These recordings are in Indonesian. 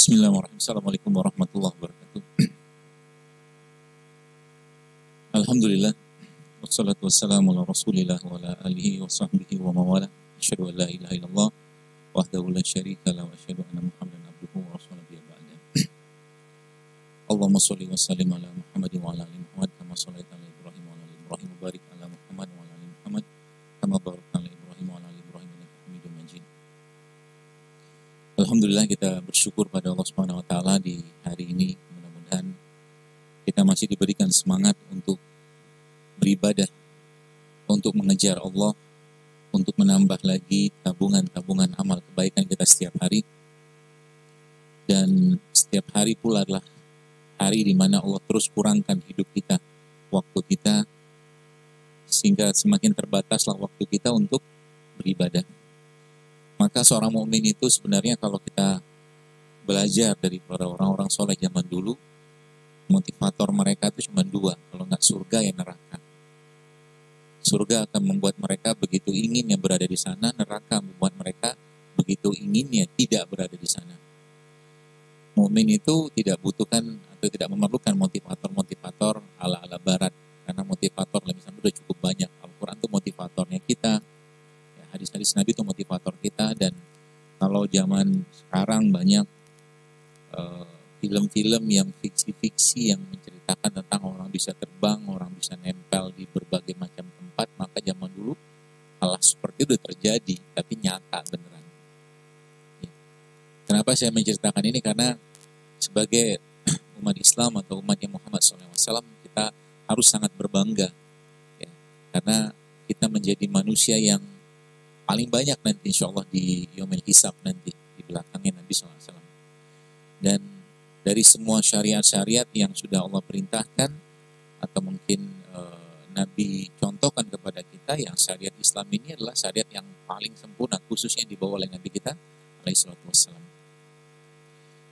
Bismillahirrahmanirrahim. Assalamualaikum warahmatullahi wabarakatuh. Alhamdulillah. Wassalatu wassalamu ala rasulillah wa ala alihi wa sahbihi wa mawala. Asyhadu an la ilaha illallah wahdahu la syarika lah wa asyhadu anna Muhammadan abduhu wa rasuluhu ba'da. Allahumma shalli wa sallim ala Muhammadin wa ala ali Muhammad kama shallaita ala Ibrahim wa ala ali Ibrahim wa barik ala Muhammad wa ala ali Muhammad kama barakta ala Ibrahim wa ala ali Ibrahim innaka Hamidum Majid. Alhamdulillah, kita bersyukur pada Allah Subhanahu wa taala di hari ini. Mudah-mudahan kita masih diberikan semangat untuk beribadah, untuk mengejar Allah, untuk menambah lagi tabungan-tabungan amal kebaikan kita setiap hari. Dan setiap hari pula adalah hari di mana Allah terus kurangkan hidup kita, waktu kita, sehingga semakin terbataslah waktu kita untuk beribadah. Maka seorang mukmin itu sebenarnya kalau kita belajar dari para orang-orang soleh zaman dulu, motivator mereka itu cuma dua, kalau nggak surga ya neraka. Surga akan membuat mereka begitu inginnya berada di sana, neraka membuat mereka begitu inginnya tidak berada di sana. Mukmin itu tidak butuhkan atau tidak memerlukan motivator-motivator ala-ala barat, karena motivator dalam Islam sudah cukup banyak. Al-Quran itu motivatornya kita, hadis-hadis Nabi itu motivator kita. Dan kalau zaman sekarang banyak film-film yang fiksi-fiksi yang menceritakan tentang orang bisa terbang, orang bisa nempel di berbagai macam tempat, maka zaman dulu hal seperti itu terjadi, tapi nyata beneran. Kenapa saya menceritakan ini? Karena sebagai umat Islam atau umatnya Muhammad SAW, kita harus sangat berbangga, ya, karena kita menjadi manusia yang paling banyak nanti insya Allah di Yaumil Hisab nanti, di belakangnya Nabi SAW. Dan dari semua syariat-syariat yang sudah Allah perintahkan atau mungkin Nabi contohkan kepada kita, yang syariat Islam ini adalah syariat yang paling sempurna, khususnya dibawa oleh Nabi kita alaihissalam.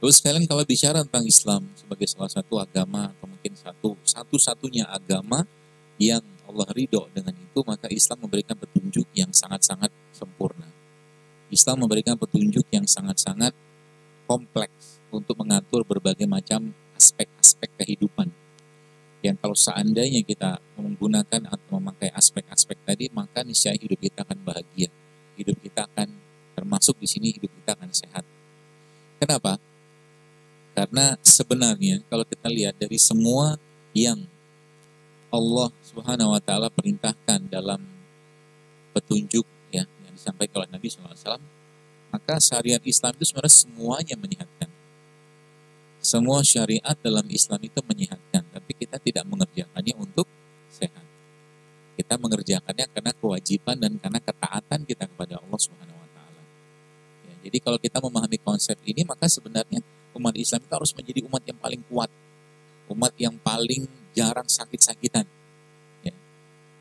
Terus sekalian, kalau bicara tentang Islam sebagai salah satu agama atau mungkin satu-satunya agama yang Allah ridho dengan itu, maka Islam memberikan petunjuk yang sangat-sangat sempurna. Islam memberikan petunjuk yang sangat-sangat kompleks untuk mengatur berbagai macam aspek-aspek kehidupan. Yang kalau seandainya kita menggunakan atau memakai aspek-aspek tadi, maka niscaya hidup kita akan bahagia. Hidup kita akan, termasuk di sini hidup kita akan sehat. Kenapa? Karena sebenarnya kalau kita lihat dari semua yang Allah Subhanahu wa taala perintahkan dalam petunjuk, ya, yang disampaikan oleh Nabi SAW, maka syariat Islam itu sebenarnya semuanya menyehatkan. Semua syariat dalam Islam itu menyehatkan, tapi kita tidak mengerjakannya untuk sehat. Kita mengerjakannya karena kewajiban dan karena ketaatan kita kepada Allah Subhanahu wa taala. Ya, jadi kalau kita memahami konsep ini, maka sebenarnya umat Islam itu harus menjadi umat yang paling kuat, umat yang paling jarang sakit-sakitan, ya.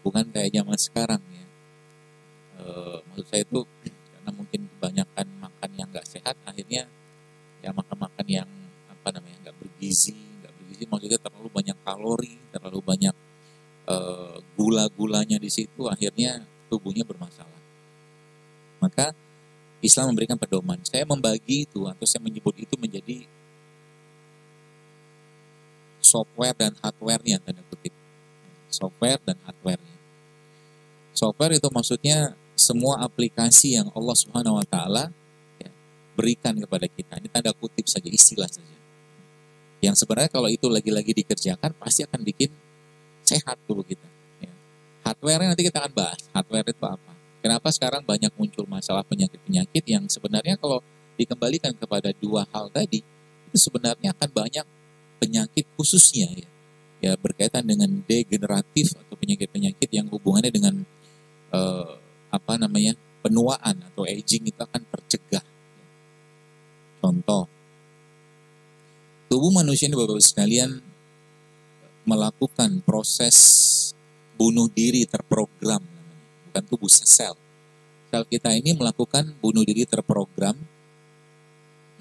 Bukan kayak zaman sekarang, ya. Maksud saya itu karena mungkin kebanyakan makan yang nggak sehat, akhirnya ya makan-makan yang nggak bergizi maksudnya terlalu banyak kalori, terlalu banyak gula-gulanya di situ, akhirnya tubuhnya bermasalah. Maka Islam memberikan pedoman. Saya membagi itu atau saya menyebut itu menjadi software dan hardware-nya, tanda kutip. Software dan hardware-nya. Software itu maksudnya semua aplikasi yang Allah Subhanahu wa taala, ya, berikan kepada kita. Ini tanda kutip saja, istilah saja. Yang sebenarnya kalau itu lagi-lagi dikerjakan pasti akan bikin sehat tubuh kita, ya. Hardware-nya nanti kita akan bahas. Hardware itu apa? Kenapa sekarang banyak muncul masalah penyakit-penyakit yang sebenarnya kalau dikembalikan kepada dua hal tadi, itu sebenarnya akan banyak penyakit khususnya, ya berkaitan dengan degeneratif atau penyakit-penyakit yang hubungannya dengan penuaan atau aging, itu akan tercegah. Contoh, tubuh manusia ini Bapak-Ibu sekalian melakukan proses bunuh diri terprogram, bukan tubuh sel. Sel kita ini melakukan bunuh diri terprogram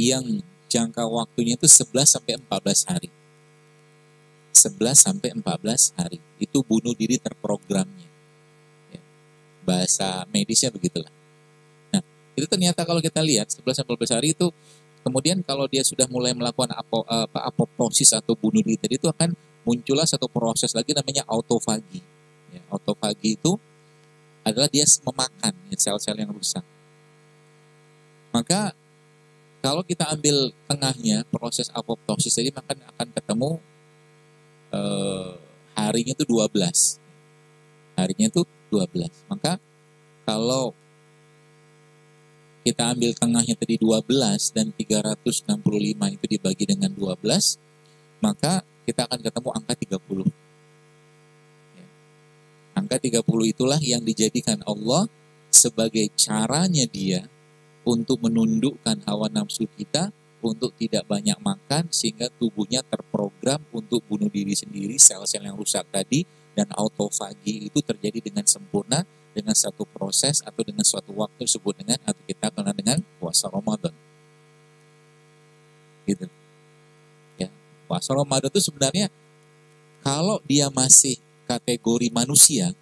yang jangka waktunya itu 11 sampai 14 hari. 11 sampai 14 hari. Itu bunuh diri terprogramnya. Ya. Bahasa medisnya begitulah. Nah, itu ternyata kalau kita lihat 11 sampai 14 hari itu Kemudian kalau dia sudah mulai melakukan apoptosis atau bunuh diri tadi, itu akan muncullah satu proses lagi namanya autofagi. Ya, autofagi itu adalah dia memakan ya, sel-sel yang rusak. Maka kalau kita ambil tengahnya proses apoptosis tadi, maka akan ketemu harinya itu 12. Harinya itu 12. Maka kalau kita ambil tengahnya tadi 12 dan 365 itu dibagi dengan 12, maka kita akan ketemu angka 30. Ya. Angka 30 itulah yang dijadikan Allah sebagai caranya dia untuk menundukkan hawa nafsu kita untuk tidak banyak makan, sehingga tubuhnya terprogram untuk bunuh diri sendiri, sel-sel yang rusak tadi, dan autofagi itu terjadi dengan sempurna, dengan satu proses atau dengan suatu waktu disebut dengan, atau kita kenal dengan puasa Ramadan. Gitu. Ya, puasa Ramadan itu sebenarnya kalau dia masih kategori manusia,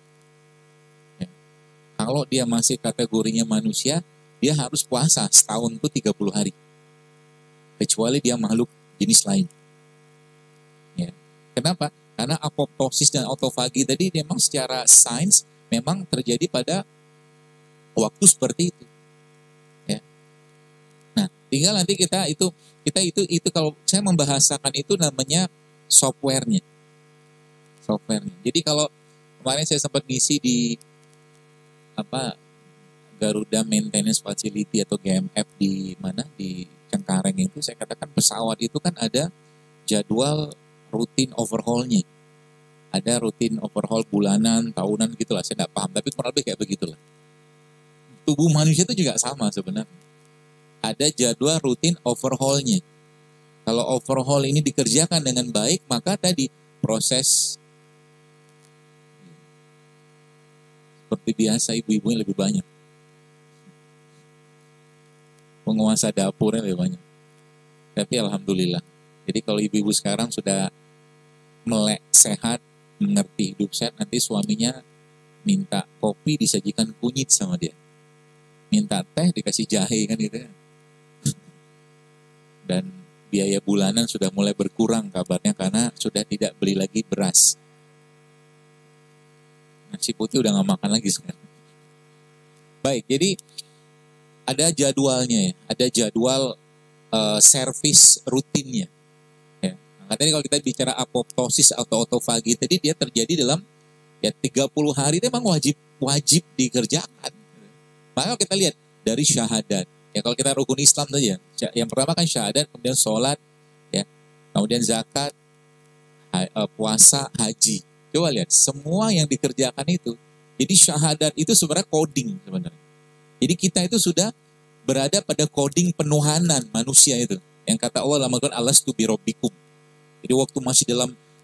ya, kalau dia masih kategorinya manusia, dia harus puasa setahun itu 30 hari. Kecuali dia makhluk jenis lain. Ya. Kenapa? Karena apoptosis dan autofagi tadi memang secara sains memang terjadi pada waktu seperti itu. Ya. Nah, tinggal nanti kita itu kalau saya membahasakan itu namanya softwarenya. Softwarenya. Jadi kalau kemarin saya sempat ngisi di Garuda Maintenance Facility atau GMF di mana, di Cengkareng itu, saya katakan pesawat itu kan ada jadwal rutin overhaulnya. Ada rutin overhaul bulanan, tahunan gitulah, saya nggak paham, tapi kurang lebih kayak begitulah. Tubuh manusia itu juga sama sebenarnya. Ada jadwal rutin overhaulnya. Kalau overhaul ini dikerjakan dengan baik, maka tadi proses seperti biasa ibu-ibunya lebih banyak. Penguasa dapurnya lebih banyak. Tapi alhamdulillah. Jadi kalau ibu-ibu sekarang sudah melek sehat, mengerti hidup sehat, nanti suaminya minta kopi disajikan kunyit sama dia. Minta teh dikasih jahe kan gitu ya. Dan biaya bulanan sudah mulai berkurang kabarnya karena sudah tidak beli lagi beras. Nasi putih udah nggak makan lagi sekarang. Baik, jadi ada jadwalnya ya, ada jadwal servis rutinnya. Ya. Nah, tadi kalau kita bicara apoptosis atau autofagi tadi, dia terjadi dalam ya 30 hari, itu memang wajib dikerjakan. Maka kita lihat dari syahadat. Ya kalau kita rukun Islam saja, yang pertama kan syahadat, kemudian sholat, ya, kemudian zakat, puasa, haji. Coba lihat semua yang dikerjakan itu. Jadi syahadat itu sebenarnya coding sebenarnya. Jadi kita itu sudah berada pada coding penuhanan manusia itu. Yang kata Allah dalam Al-Quran, alastu birabbikum. Jadi waktu masih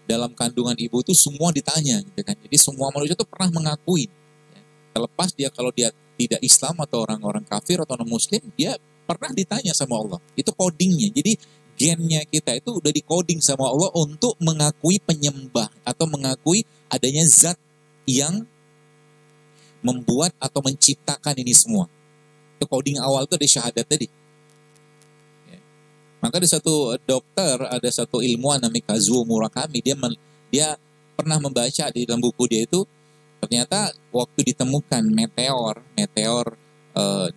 dalam kandungan ibu itu semua ditanya, gitu kan. Jadi semua manusia itu pernah mengakui. Ya. Terlepas dia kalau dia tidak Islam atau orang-orang kafir atau non-muslim, dia pernah ditanya sama Allah. Itu codingnya. Jadi gennya kita itu udah di-coding sama Allah untuk mengakui penyembah atau mengakui adanya zat yang membuat atau menciptakan ini semua. Itu coding awal itu ada syahadat tadi. Ya. Maka ada satu dokter, ada satu ilmuwan namanya Kazuo Murakami, dia pernah membaca di dalam buku dia itu, ternyata waktu ditemukan meteor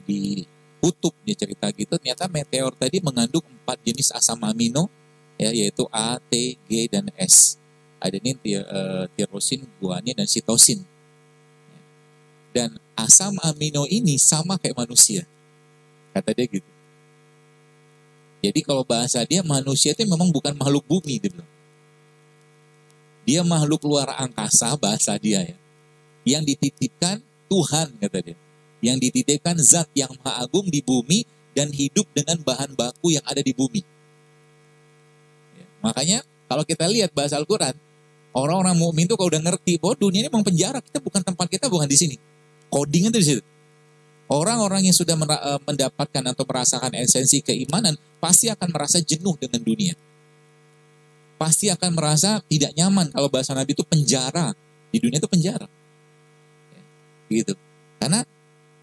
di kutub, dia cerita gitu, ternyata meteor tadi mengandung 4 jenis asam amino, ya, yaitu A, T, G, dan S. Adenin, tirosin, guanin, dan sitosin. Dan asam amino ini sama kayak manusia. Kata dia gitu. Jadi kalau bahasa dia, manusia itu memang bukan makhluk bumi. Dia makhluk luar angkasa, bahasa dia ya. Yang dititipkan Tuhan, kata dia. Yang dititipkan zat yang maha agung di bumi dan hidup dengan bahan baku yang ada di bumi. Ya, makanya kalau kita lihat bahasa Al-Quran, orang-orang mukmin itu kalau udah ngerti bahwa dunia ini memang penjara, kita bukan tempat kita, bukan di sini. Coding itu di situ. Orang-orang yang sudah mendapatkan atau merasakan esensi keimanan pasti akan merasa jenuh dengan dunia. Pasti akan merasa tidak nyaman. Kalau bahasa Nabi itu penjara. Di dunia itu penjara. Ya, gitu. Karena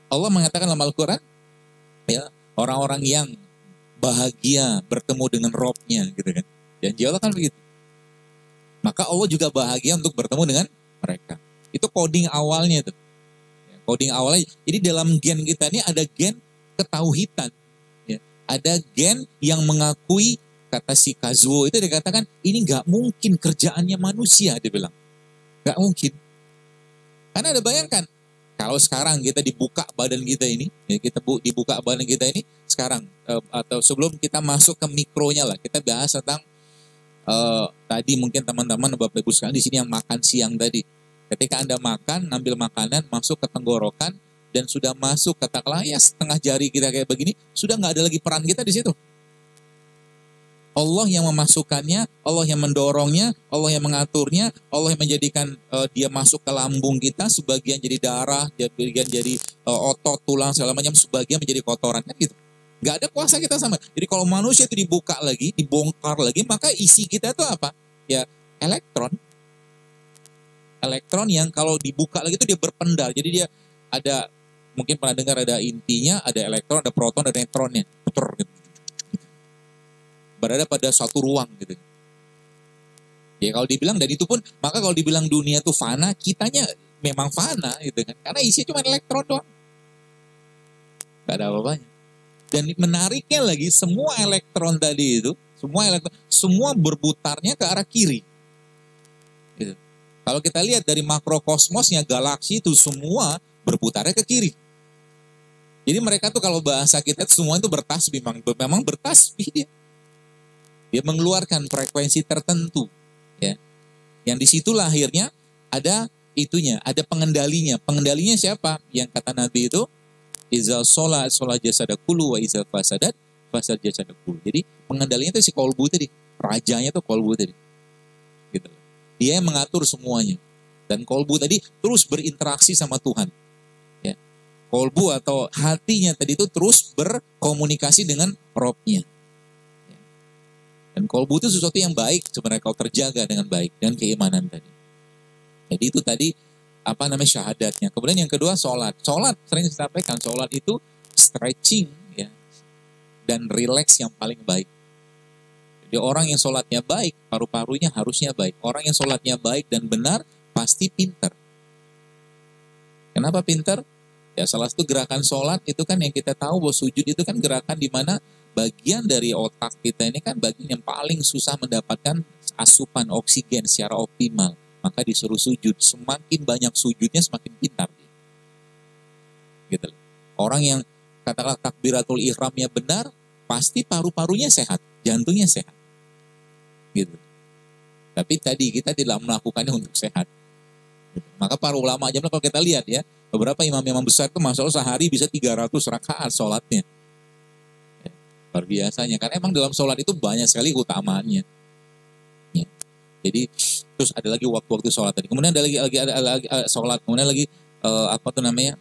Allah mengatakan dalam Al-Quran, ya, orang-orang yang bahagia bertemu dengan Robnya gitu kan. Janji Allah kan begitu. Maka Allah juga bahagia untuk bertemu dengan mereka. Itu coding awalnya tuh. Coding awalnya. Jadi dalam gen kita ini ada gen ketauhidan. Ya. Ada gen yang mengakui, kata si Kazuo itu dikatakan ini nggak mungkin kerjaannya manusia, dia bilang. Nggak mungkin. Karena ada bayangkan, kalau sekarang kita dibuka badan kita ini, ya kita dibuka badan kita ini sekarang atau sebelum kita masuk ke mikronya lah, kita bahas tentang tadi mungkin teman-teman Bapak Ibu sekalian di sini yang makan siang tadi. Ketika Anda makan, ngambil makanan masuk ke tenggorokan dan sudah masuk katakanlah ya setengah jari kita kayak begini, sudah nggak ada lagi peran kita di situ. Allah yang memasukkannya, Allah yang mendorongnya, Allah yang mengaturnya, Allah yang menjadikan dia masuk ke lambung kita, sebagian jadi darah, sebagian jadi otot, tulang, segala macam, sebagian menjadi kotoran, kan gitu. Gak ada kuasa kita sama. Jadi kalau manusia itu dibuka lagi, dibongkar lagi, maka isi kita itu apa? Ya elektron. Elektron yang kalau dibuka lagi itu dia berpendar. Jadi dia ada, mungkin pernah dengar ada intinya, ada elektron, ada proton, ada neutronnya. Gitu. Berada pada suatu ruang gitu. Ya kalau dibilang, dan itu pun, maka kalau dibilang dunia itu fana, kitanya memang fana gitu kan. Karena isinya cuma elektron doang. Gak ada apa-apanya. Dan menariknya lagi, semua elektron tadi itu, semua berputarnya ke arah kiri. Gitu. Kalau kita lihat dari makrokosmosnya, galaksi itu semua berputarnya ke kiri. Jadi mereka tuh kalau bahasa kita semua itu bertasbih, memang bertasbih dia. Dia mengeluarkan frekuensi tertentu, ya. Yang disitulah akhirnya ada itunya, ada pengendalinya. Pengendalinya siapa? Yang kata Nabi itu, izal sholat jasadakulu wa izal fasad jasadakulu. Jadi pengendalinya itu si kolbu tadi, rajanya itu kolbu tadi. Gitu. Dia yang mengatur semuanya. Dan kolbu tadi terus berinteraksi sama Tuhan. Ya. Kolbu atau hatinya tadi itu terus berkomunikasi dengan Robnya. Dan kolbu itu sesuatu yang baik sebenarnya kalau terjaga dengan baik, dengan keimanan tadi. Jadi itu tadi apa namanya syahadatnya. Kemudian yang kedua sholat. Sholat sering disampaikan, sholat itu stretching ya, dan relax yang paling baik. Jadi orang yang sholatnya baik, paru-parunya harusnya baik. Orang yang sholatnya baik dan benar pasti pintar. Kenapa pintar? Ya salah satu gerakan sholat itu kan yang kita tahu bahwa sujud itu kan gerakan di mana bagian dari otak kita ini kan bagian yang paling susah mendapatkan asupan oksigen secara optimal. Maka disuruh sujud. Semakin banyak sujudnya semakin pintar. Gitu. Orang yang katakanlah takbiratul ihramnya benar, pasti paru-parunya sehat, jantungnya sehat. Gitu. Tapi tadi kita tidak melakukannya untuk sehat. Gitu. Maka para ulama aja kalau kita lihat ya, beberapa imam-imam besar itu masya Allah sehari bisa 300 rakaat sholatnya. Luar biasanya, karena emang dalam sholat itu banyak sekali utamaannya. Ya. Jadi terus ada lagi waktu-waktu sholat tadi. Kemudian ada lagi sholat. Kemudian lagi apa tuh namanya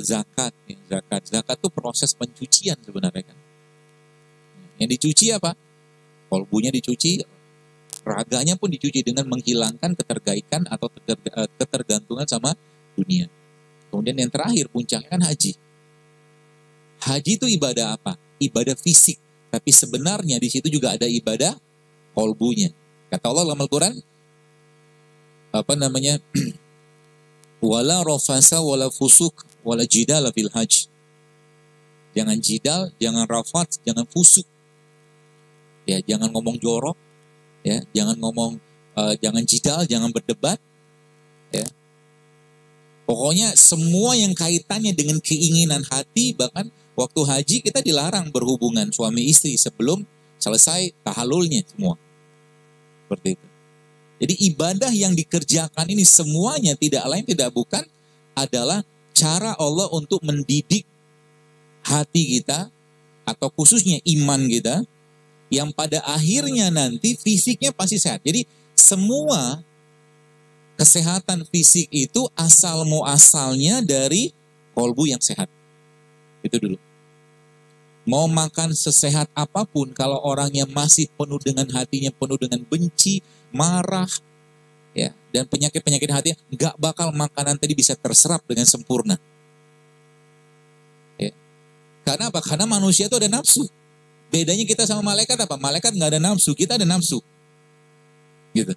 zakat. Ya, zakat itu proses pencucian sebenarnya kan. Yang dicuci apa? Kolbunya dicuci, raganya pun dicuci dengan menghilangkan ketergaikan atau ketergantungan sama dunia. Kemudian yang terakhir puncaknya kan haji. Haji itu ibadah apa? Ibadah fisik, tapi sebenarnya di situ juga ada ibadah kolbunya. Kata Allah dalam Al-Quran, apa namanya, wala rafasa wala fusuk wala jidala fil hajj. Jangan jidal, jangan rafat, jangan fusuk. Ya, jangan ngomong jorok, ya, jangan ngomong, jangan jidal, jangan berdebat, ya. Pokoknya semua yang kaitannya dengan keinginan hati, bahkan waktu haji kita dilarang berhubungan suami istri sebelum selesai tahalulnya semua. Seperti itu. Jadi ibadah yang dikerjakan ini semuanya tidak lain tidak bukan adalah cara Allah untuk mendidik hati kita atau khususnya iman kita yang pada akhirnya nanti fisiknya pasti sehat. Jadi semua kesehatan fisik itu asal muasalnya dari kolbu yang sehat. Itu dulu. Mau makan sesehat apapun, kalau orangnya masih penuh dengan hatinya, penuh dengan benci, marah, ya, dan penyakit-penyakit hati, nggak bakal makanan tadi bisa terserap dengan sempurna. Ya. Karena apa? Karena manusia itu ada nafsu. Bedanya kita sama malaikat apa? Malaikat nggak ada nafsu, kita ada nafsu. Gitu.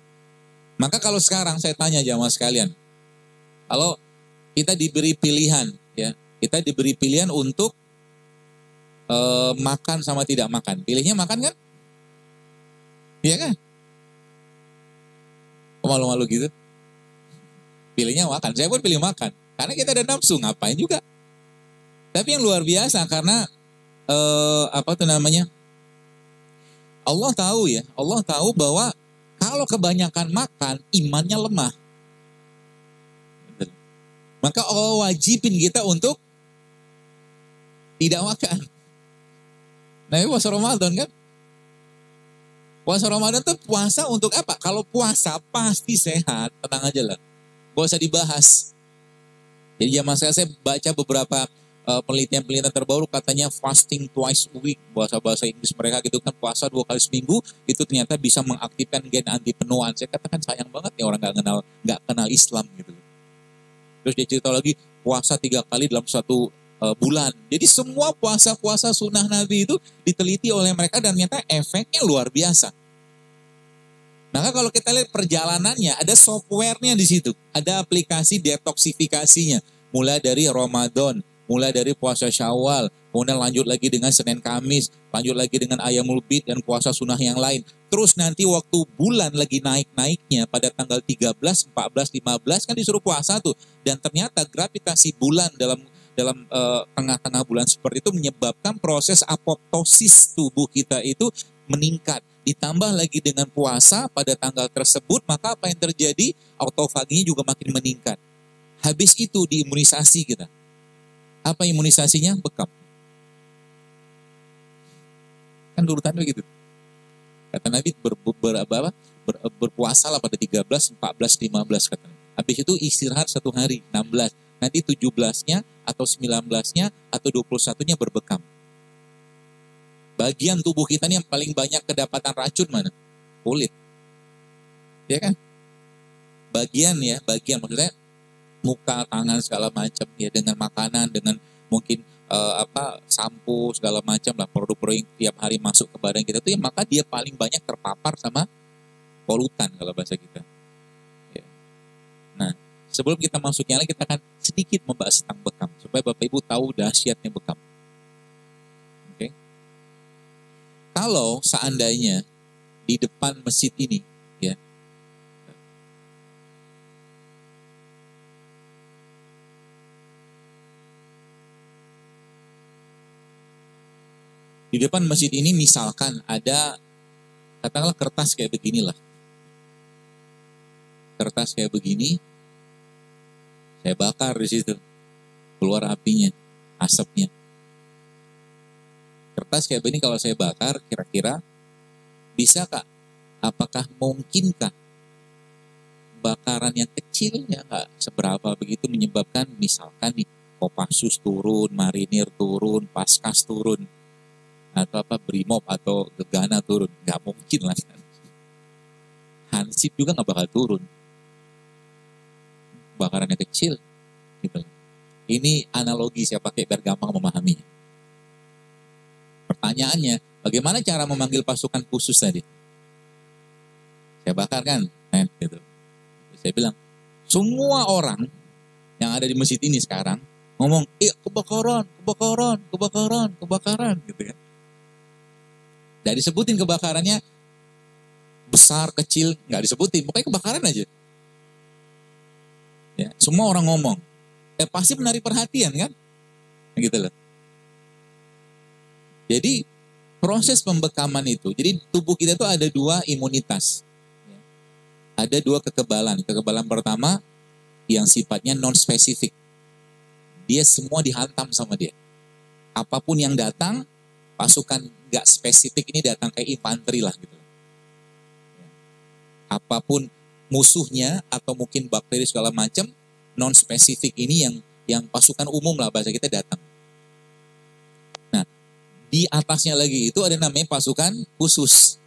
Maka kalau sekarang saya tanya jamaah sekalian, kalau kita diberi pilihan, ya, kita diberi pilihan untuk makan sama tidak makan, pilihnya makan kan? Iya kan? Malu-malu gitu. Pilihnya makan. Saya pun pilih makan, karena kita ada nafsu, ngapain juga. Tapi yang luar biasa karena apa tuh namanya? Allah tahu ya, Allah tahu bahwa kalau kebanyakan makan, imannya lemah. Maka Allah wajibin kita untuk tidak makan. Nah ini puasa Ramadan kan? Puasa Ramadan itu puasa untuk apa? Kalau puasa pasti sehat, tenang aja lah. Gak usah dibahas. Jadi zaman saya baca beberapa penelitian-penelitian terbaru katanya fasting twice a week, bahasa Inggris mereka gitu kan, puasa 2 kali seminggu itu ternyata bisa mengaktifkan gen anti penuaan. Saya katakan sayang banget ya orang nggak kenal Islam gitu. Terus dia cerita lagi puasa 3 kali dalam 1 bulan. Jadi semua puasa-puasa sunnah Nabi itu diteliti oleh mereka dan ternyata efeknya luar biasa. Maka kalau kita lihat perjalanannya ada softwarenya di situ, ada aplikasi detoksifikasinya, mulai dari Ramadan, mulai dari puasa Syawal, kemudian lanjut lagi dengan Senin Kamis, lanjut lagi dengan Ayamul Bid dan puasa sunnah yang lain. Terus nanti waktu bulan lagi naik-naiknya pada tanggal 13, 14, 15 kan disuruh puasa tuh. Dan ternyata gravitasi bulan dalam tengah-tengah bulan seperti itu menyebabkan proses apoptosis tubuh kita itu meningkat. Ditambah lagi dengan puasa pada tanggal tersebut, maka apa yang terjadi? Autofaginya juga makin meningkat. Habis itu diimunisasi kita. Apa imunisasinya? Bekam. Kan urutannya begitu. Kata Nabi berpuasalah pada 13, 14, 15 kata Nabi. Habis itu istirahat 1 hari, 16. Nanti 17-nya atau 19-nya atau 21-nya berbekam. Bagian tubuh kita ini yang paling banyak kedapatan racun mana? Kulit. Ya kan? Bagian maksudnya muka, tangan segala macam ya, dengan makanan, dengan mungkin sampo segala macam lah, produk-produk yang tiap hari masuk ke badan kita tuh ya, maka dia paling banyak terpapar sama polutan kalau bahasa kita. Ya. Nah, sebelum kita masuknya lagi, kita akan sedikit membahas tentang bekam supaya Bapak Ibu tahu dahsyatnya bekam. Oke. Kalau seandainya di depan masjid ini ya, di depan masjid ini misalkan ada katakanlah kertas kayak beginilah. Kertas kayak begini, saya bakar di situ. Keluar apinya, asapnya. Kertas kayak begini kalau saya bakar, kira-kira bisa Kak? Apakah mungkinkah bakaran yang kecil ya nggak seberapa begitu menyebabkan misalkan nih Kopassus turun, Marinir turun, Paskas turun, atau Brimob atau Gegana turun? Nggak mungkin lah. Hansip juga nggak bakal turun. Bakarannya kecil gitu. Ini analogi saya pakai biar gampang memahaminya. Pertanyaannya, bagaimana cara memanggil pasukan khusus tadi? Saya bakar kan, gitu. Saya bilang, semua orang yang ada di masjid ini sekarang ngomong, kebakaran, gitu ya. Nggak disebutin kebakarannya besar, kecil, nggak disebutin, pokoknya kebakaran aja. Ya, semua orang ngomong, pasti menarik perhatian kan, gitu loh. Jadi proses pembekaman itu, jadi tubuh kita itu ada 2 imunitas, ada 2 kekebalan. Kekebalan pertama yang sifatnya non spesifik, dia semua dihantam sama dia. Apapun yang datang, pasukan nggak spesifik ini datang kayak infanteri lah gitu. Apapun musuhnya atau mungkin bakteri segala macam, non spesifik ini yang pasukan umum lah bahasa kita datang. Nah, di atasnya lagi itu ada namanya pasukan khusus.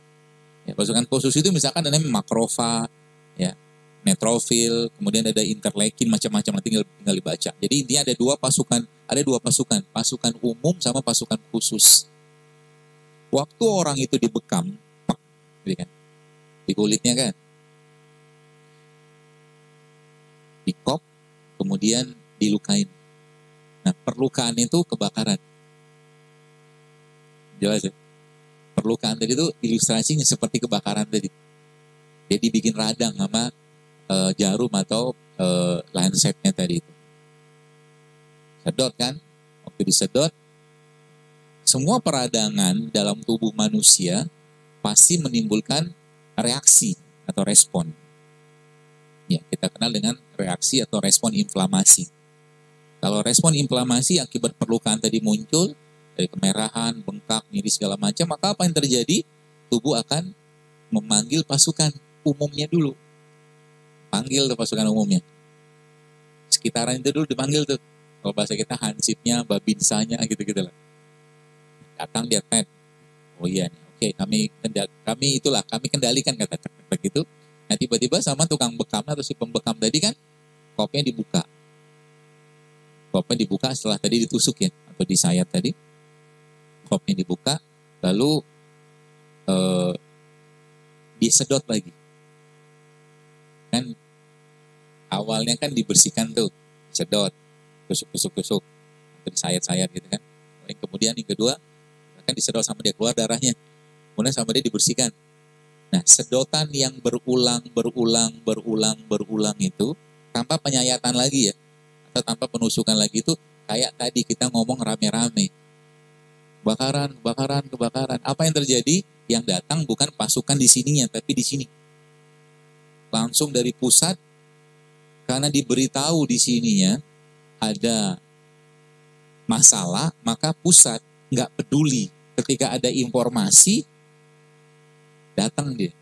Ya, pasukan khusus itu misalkan ada namanya makrofag, ya, neutrofil, kemudian ada interleukin, macam-macam, tinggal dibaca. Jadi intinya ada dua pasukan, pasukan umum sama pasukan khusus. Waktu orang itu dibekam, pak, gitu kan, di kulitnya kan, dikop, kemudian dilukain. Nah, perlukaan itu kebakaran. Jelas ya? Perlukaan tadi itu ilustrasinya seperti kebakaran tadi. Jadi bikin radang sama jarum atau lancetnya tadi itu. Sedot kan? Waktu disedot, semua peradangan dalam tubuh manusia pasti menimbulkan reaksi atau respon. Ya, kita kenal dengan reaksi atau respon inflamasi. Kalau respon inflamasi akibat perlukaan tadi muncul, dari kemerahan, bengkak, nyeri segala macam, maka apa yang terjadi? Tubuh akan memanggil pasukan umumnya dulu. Panggil tuh pasukan umumnya. Sekitaran itu dulu dipanggil tuh. Kalau bahasa kita hansipnya, babinsanya gitu-gitu lah. Datang dia tet. Oh iya nih, oke, kami kendalikan kata begitu. Nah tiba-tiba sama tukang bekam atau si pembekam tadi kan, kopnya dibuka. Kopnya dibuka setelah tadi ditusuk ya, atau disayat tadi. Kopnya dibuka, lalu disedot lagi. Kan awalnya kan dibersihkan tuh, sedot, tusuk-tusuk, atau disayat-sayat gitu kan. Kemudian yang kedua, kan disedot sama dia keluar darahnya. Kemudian sama dia dibersihkan. Nah, sedotan yang berulang itu tanpa penyayatan lagi ya, atau tanpa penusukan lagi itu kayak tadi kita ngomong rame-rame. Kebakaran. Apa yang terjadi? Yang datang bukan pasukan di sininya, tapi di sini. Langsung dari pusat, karena diberitahu di sininya ada masalah, maka pusat nggak peduli. Ketika ada informasi, datang dia.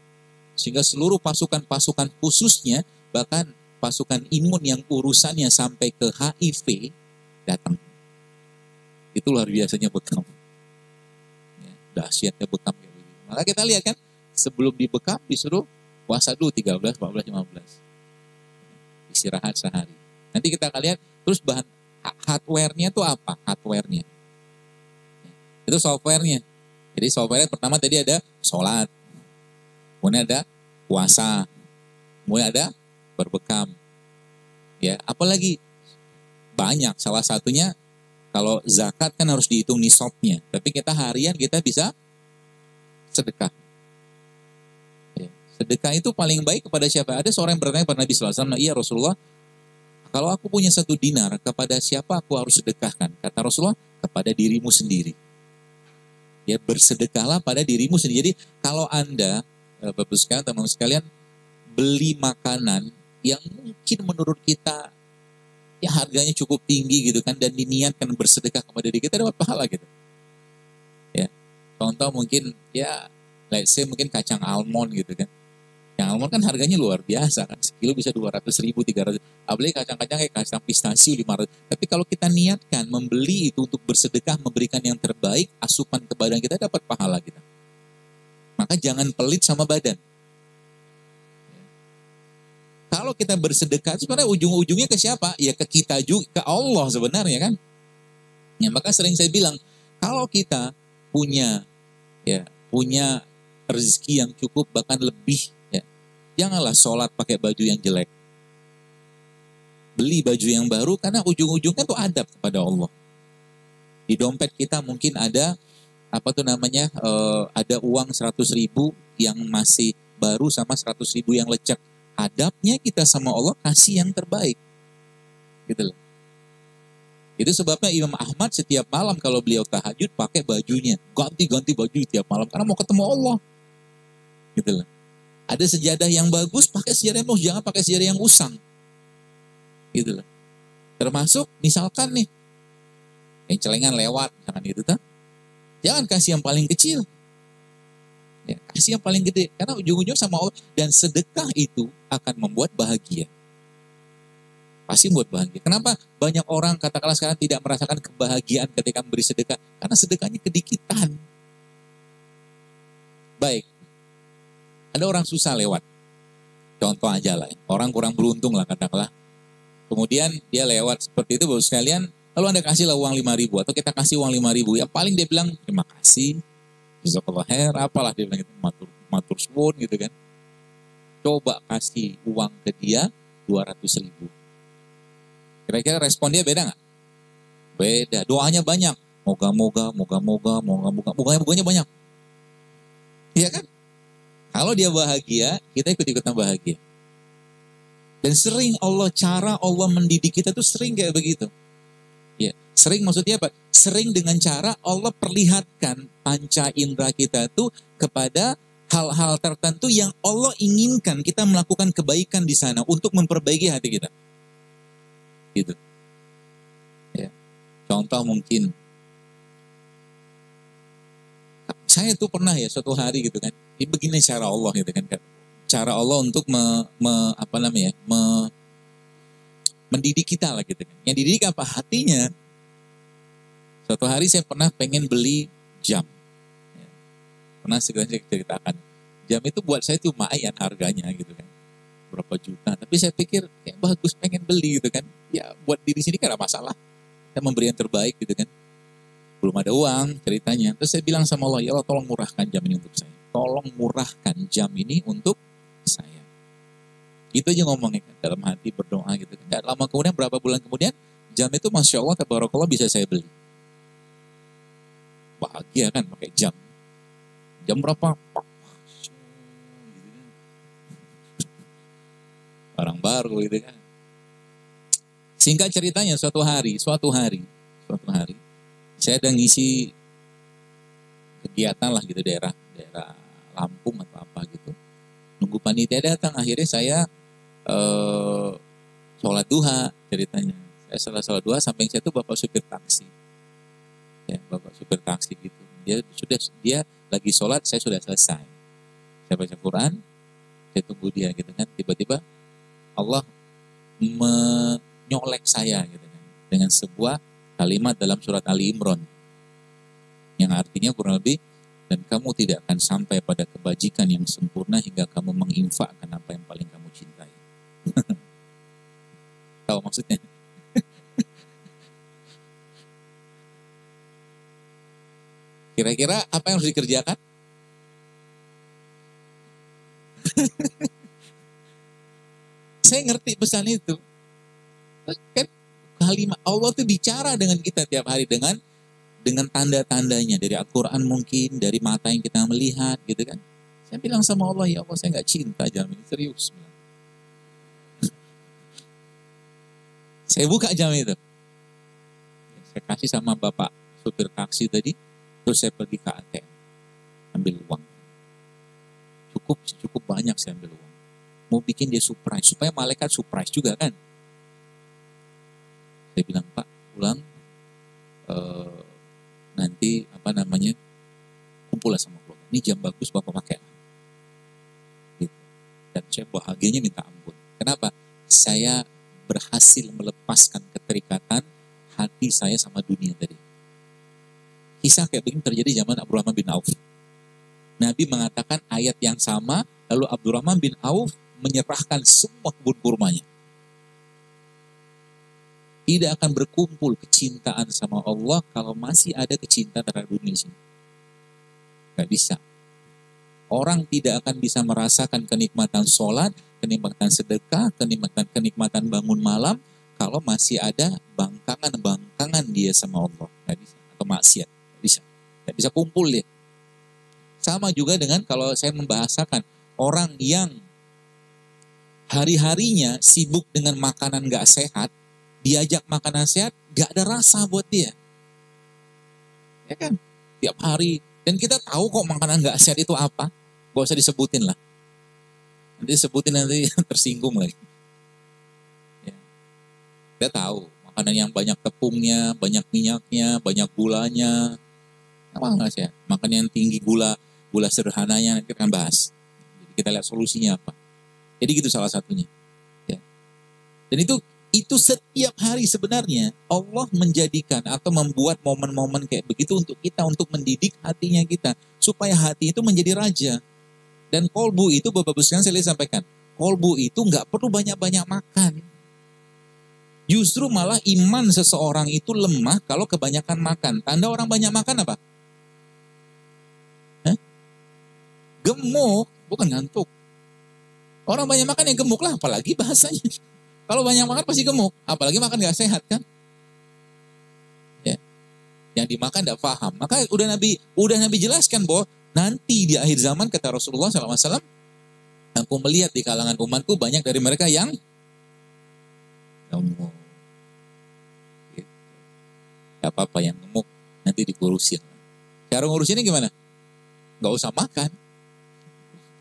Sehingga seluruh pasukan-pasukan khususnya, bahkan pasukan imun yang urusannya sampai ke HIV, datang. Itu luar biasanya bekam. Ya, dahsyatnya bekam. Maka kita lihat kan, sebelum dibekam disuruh puasa dulu 13, 14, 15. Istirahat sehari. Nanti kita akan lihat, terus bahan hardware-nya itu apa? Hardware-nya. Itu software-nya. Jadi software pertama tadi ada sholat, kemudian ada puasa, kemudian ada berbekam. Ya, apalagi banyak. Salah satunya kalau zakat kan harus dihitung nisabnya. Tapi kita harian kita bisa sedekah. Ya, sedekah itu paling baik kepada siapa? Ada seorang yang bertanya kepada Nabi SAW, iya Rasulullah, kalau aku punya 1 dinar, kepada siapa aku harus sedekahkan? Kata Rasulullah, kepada dirimu sendiri. Ya, bersedekahlah pada dirimu sendiri. Jadi kalau Anda, Bapak sekalian, teman-teman sekalian, beli makanan yang mungkin menurut kita ya harganya cukup tinggi gitu kan, dan diniatkan bersedekah kepada diri kita, dapat pahala gitu. Ya, contoh mungkin ya, let's say mungkin kacang almond gitu kan. Yang almond kan harganya luar biasa kan, sekilo bisa 200.000, 300. Apalagi kacang-kacang kayak kacang pistasiu 500. Tapi kalau kita niatkan membeli itu untuk bersedekah, memberikan yang terbaik, asupan ke badan kita, dapat pahala kita. Maka jangan pelit sama badan. Kalau kita bersedekah, sebenarnya ujung-ujungnya ke siapa? Ya ke kita juga, ke Allah sebenarnya kan. Ya, maka sering saya bilang, kalau kita punya rezeki yang cukup, bahkan lebih, ya, janganlah sholat pakai baju yang jelek. Beli baju yang baru, karena ujung-ujungnya tuh adab kepada Allah. Di dompet kita mungkin ada ada uang 100.000 yang masih baru sama 100.000 yang lecek. Adabnya kita sama Allah kasih yang terbaik. Gitu loh. Itu sebabnya Imam Ahmad setiap malam kalau beliau tahajud pakai bajunya, ganti baju tiap malam karena mau ketemu Allah. Gitu loh. Ada sejadah yang bagus, pakai sejadah yang bagus, jangan pakai sejadah yang usang. Gitu loh. Termasuk misalkan nih, yang celengan lewat, jangan gitu kan. Jangan kasih yang paling kecil. Ya, kasih yang paling gede. Karena ujung-ujungnya sama Allah. Dan sedekah itu akan membuat bahagia. Pasti membuat bahagia. Kenapa banyak orang katakanlah sekarang tidak merasakan kebahagiaan ketika memberi sedekah? Karena sedekahnya kedikitan. Baik. Ada orang susah lewat. Contoh aja lah. Orang kurang beruntung lah katakanlah. Kemudian dia lewat seperti itu, baru sekalian, lalu Anda kasihlah uang 5.000 atau kita kasih uang 5.000. Yang paling dia bilang, terima kasih. jazakallah khair, apalah dia bilang gitu, matur suwun gitu kan. Coba kasih uang ke dia 200.000. Kira-kira respon dia beda nggak? Beda. Doanya banyak. Moga-moga, moganya banyak. Iya kan? Kalau dia bahagia, kita ikut-ikutan bahagia. Dan sering cara Allah mendidik kita tuh sering kayak begitu. Ya, sering maksudnya apa? Sering dengan cara Allah perlihatkan panca indera kita tuh kepada hal-hal tertentu yang Allah inginkan kita melakukan kebaikan di sana untuk memperbaiki hati kita. Gitu. Ya. Contoh mungkin saya tuh pernah ya suatu hari gitu kan. Ini begini cara Allah gitu kan. Cara Allah untuk mendidik kita lah gitu kan. Yang dididik apa? Hatinya. Suatu hari saya pernah pengen beli jam. Ya. Pernah saya ceritakan. Jam itu buat saya tuh lumayan harganya gitu kan. Berapa juta. Tapi saya pikir kayak bagus pengen beli gitu kan. Ya buat diri sini kan ada masalah. Kita memberi yang terbaik gitu kan. Belum ada uang ceritanya. Terus saya bilang sama Allah, ya Allah tolong murahkan jam ini untuk saya. Tolong murahkan jam ini untuk saya. Gitu aja ngomongnya kan. Dalam hati berdoa gitu kan. Dan lama kemudian, berapa bulan kemudian, jam itu Masya Allah, tabarakallah bisa saya beli. Bahagia kan pakai jam. Jam berapa? Barang baru gitu kan. Singkat ceritanya suatu hari, saya ada ngisi kegiatan lah gitu daerah Lampung atau apa gitu. Nunggu panitia datang, akhirnya saya sholat duha ceritanya. Saya sholat duha, samping saya tuh bapak supir taksi. Ya, bapak supir taksi gitu. Dia lagi sholat, saya sudah selesai. Saya baca Quran, saya tunggu dia gitu kan. Tiba-tiba Allah menyolek saya gitu kan dengan sebuah kalimat dalam surat Ali Imran yang artinya kurang lebih, dan kamu tidak akan sampai pada kebajikan yang sempurna hingga kamu menginfakkan apa yang paling kamu cintai. Tahu maksudnya? Kira-kira apa yang harus dikerjakan? Saya ngerti pesan itu. Kan kalimat Allah tuh bicara dengan kita tiap hari dengan tanda-tandanya dari Al-Quran mungkin, dari mata yang kita melihat gitu kan. Saya bilang sama Allah, ya Allah saya nggak cinta jam ini, serius. Saya buka jam itu. Saya kasih sama bapak supir taksi tadi, terus saya pergi ke ATM, ambil uang. Cukup banyak saya ambil uang. Mau bikin dia surprise, supaya malaikat surprise juga kan. Saya bilang, Pak, pulang nanti kumpul lah sama keluarga. Ini jam bagus Bapak pakai. Gitu. Dan saya bahagianya minta ampun. Kenapa? Saya berhasil melepaskan keterikatan hati saya sama dunia tadi. Kisah kayak begini terjadi zaman Abdurrahman bin Auf. Nabi mengatakan ayat yang sama, lalu Abdurrahman bin Auf menyerahkan semua kebun kurmanya. Tidak akan berkumpul kecintaan sama Allah kalau masih ada kecintaan terhadap dunia sini. Gak bisa. Orang tidak akan bisa merasakan kenikmatan sholat, kenikmatan sedekah, kenikmatan bangun malam kalau masih ada bangkangan dia sama Allah. Gak bisa. Atau maksiat. Gak bisa. Gak bisa kumpul dia. Sama juga dengan kalau saya membahasakan orang yang hari-harinya sibuk dengan makanan gak sehat, diajak makanan sehat, gak ada rasa buat dia. Ya kan? Tiap hari. Dan kita tahu kok makanan gak sehat itu apa. Gak usah disebutin lah. Nanti disebutin nanti tersinggung lagi. Ya. Kita tahu. Makanan yang banyak tepungnya, banyak minyaknya, banyak gulanya. Apa gak sehat? Makanan yang tinggi gula sederhananya, nanti kita akan bahas. Jadi kita lihat solusinya apa. Jadi gitu salah satunya. Ya. Dan itu setiap hari sebenarnya Allah menjadikan atau membuat momen-momen kayak begitu untuk kita, untuk mendidik hatinya kita supaya hati itu menjadi raja. Dan kolbu itu Bapak-Bapak sekalian saya sampaikan, kolbu itu nggak perlu banyak-banyak makan. Justru malah iman seseorang itu lemah kalau kebanyakan makan. Tanda orang banyak makan apa? Gemuk, bukan ngantuk. Orang banyak makan yang gemuk lah, apalagi bahasanya. Kalau banyak makan pasti gemuk, apalagi makan gak sehat kan. Ya. Yang dimakan tidak paham. Maka udah Nabi jelaskan bahwa nanti di akhir zaman kata Rasulullah SAW, aku melihat di kalangan umatku banyak dari mereka yang gemuk. Gitu. Gak apa-apa yang gemuk nanti dikurusin. Cara ngurusinnya gimana? Gak usah makan.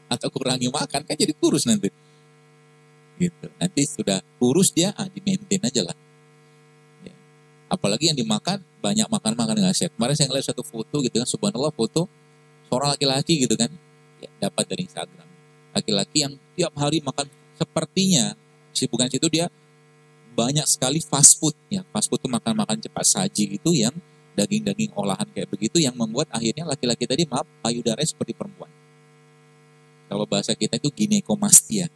Atau kurangi makan, kan jadi kurus nanti. Gitu. Nanti sudah kurus dia, di-maintain aja lah. Ya. Apalagi yang dimakan, banyak makan nggak sehat. Kemarin saya ngeliat satu foto gitu kan, subhanallah foto seorang laki-laki gitu kan, ya, dapat dari Instagram. Laki-laki yang tiap hari makan, sepertinya sibukan situ dia banyak sekali fast food. Ya, fast food itu makan-makan cepat saji gitu yang daging-daging olahan kayak begitu yang membuat akhirnya laki-laki tadi payudaranya seperti perempuan. Kalau bahasa kita itu ginekomastia.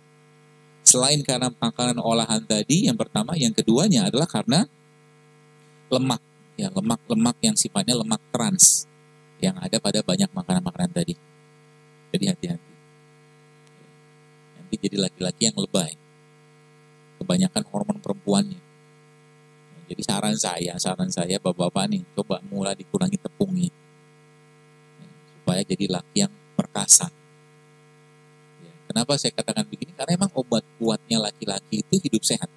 Selain karena makanan olahan tadi, yang pertama, yang keduanya adalah karena lemak. Ya, lemak-lemak yang sifatnya lemak trans yang ada pada banyak makanan-makanan tadi. Jadi hati-hati. Nanti jadi laki-laki yang lebay. Kebanyakan hormon perempuannya. Jadi saran saya bapak-bapak nih, coba mulai dikurangi tepungnya. Supaya jadi laki yang perkasa. Kenapa saya katakan begini? Karena emang obat kuatnya laki-laki itu hidup sehat.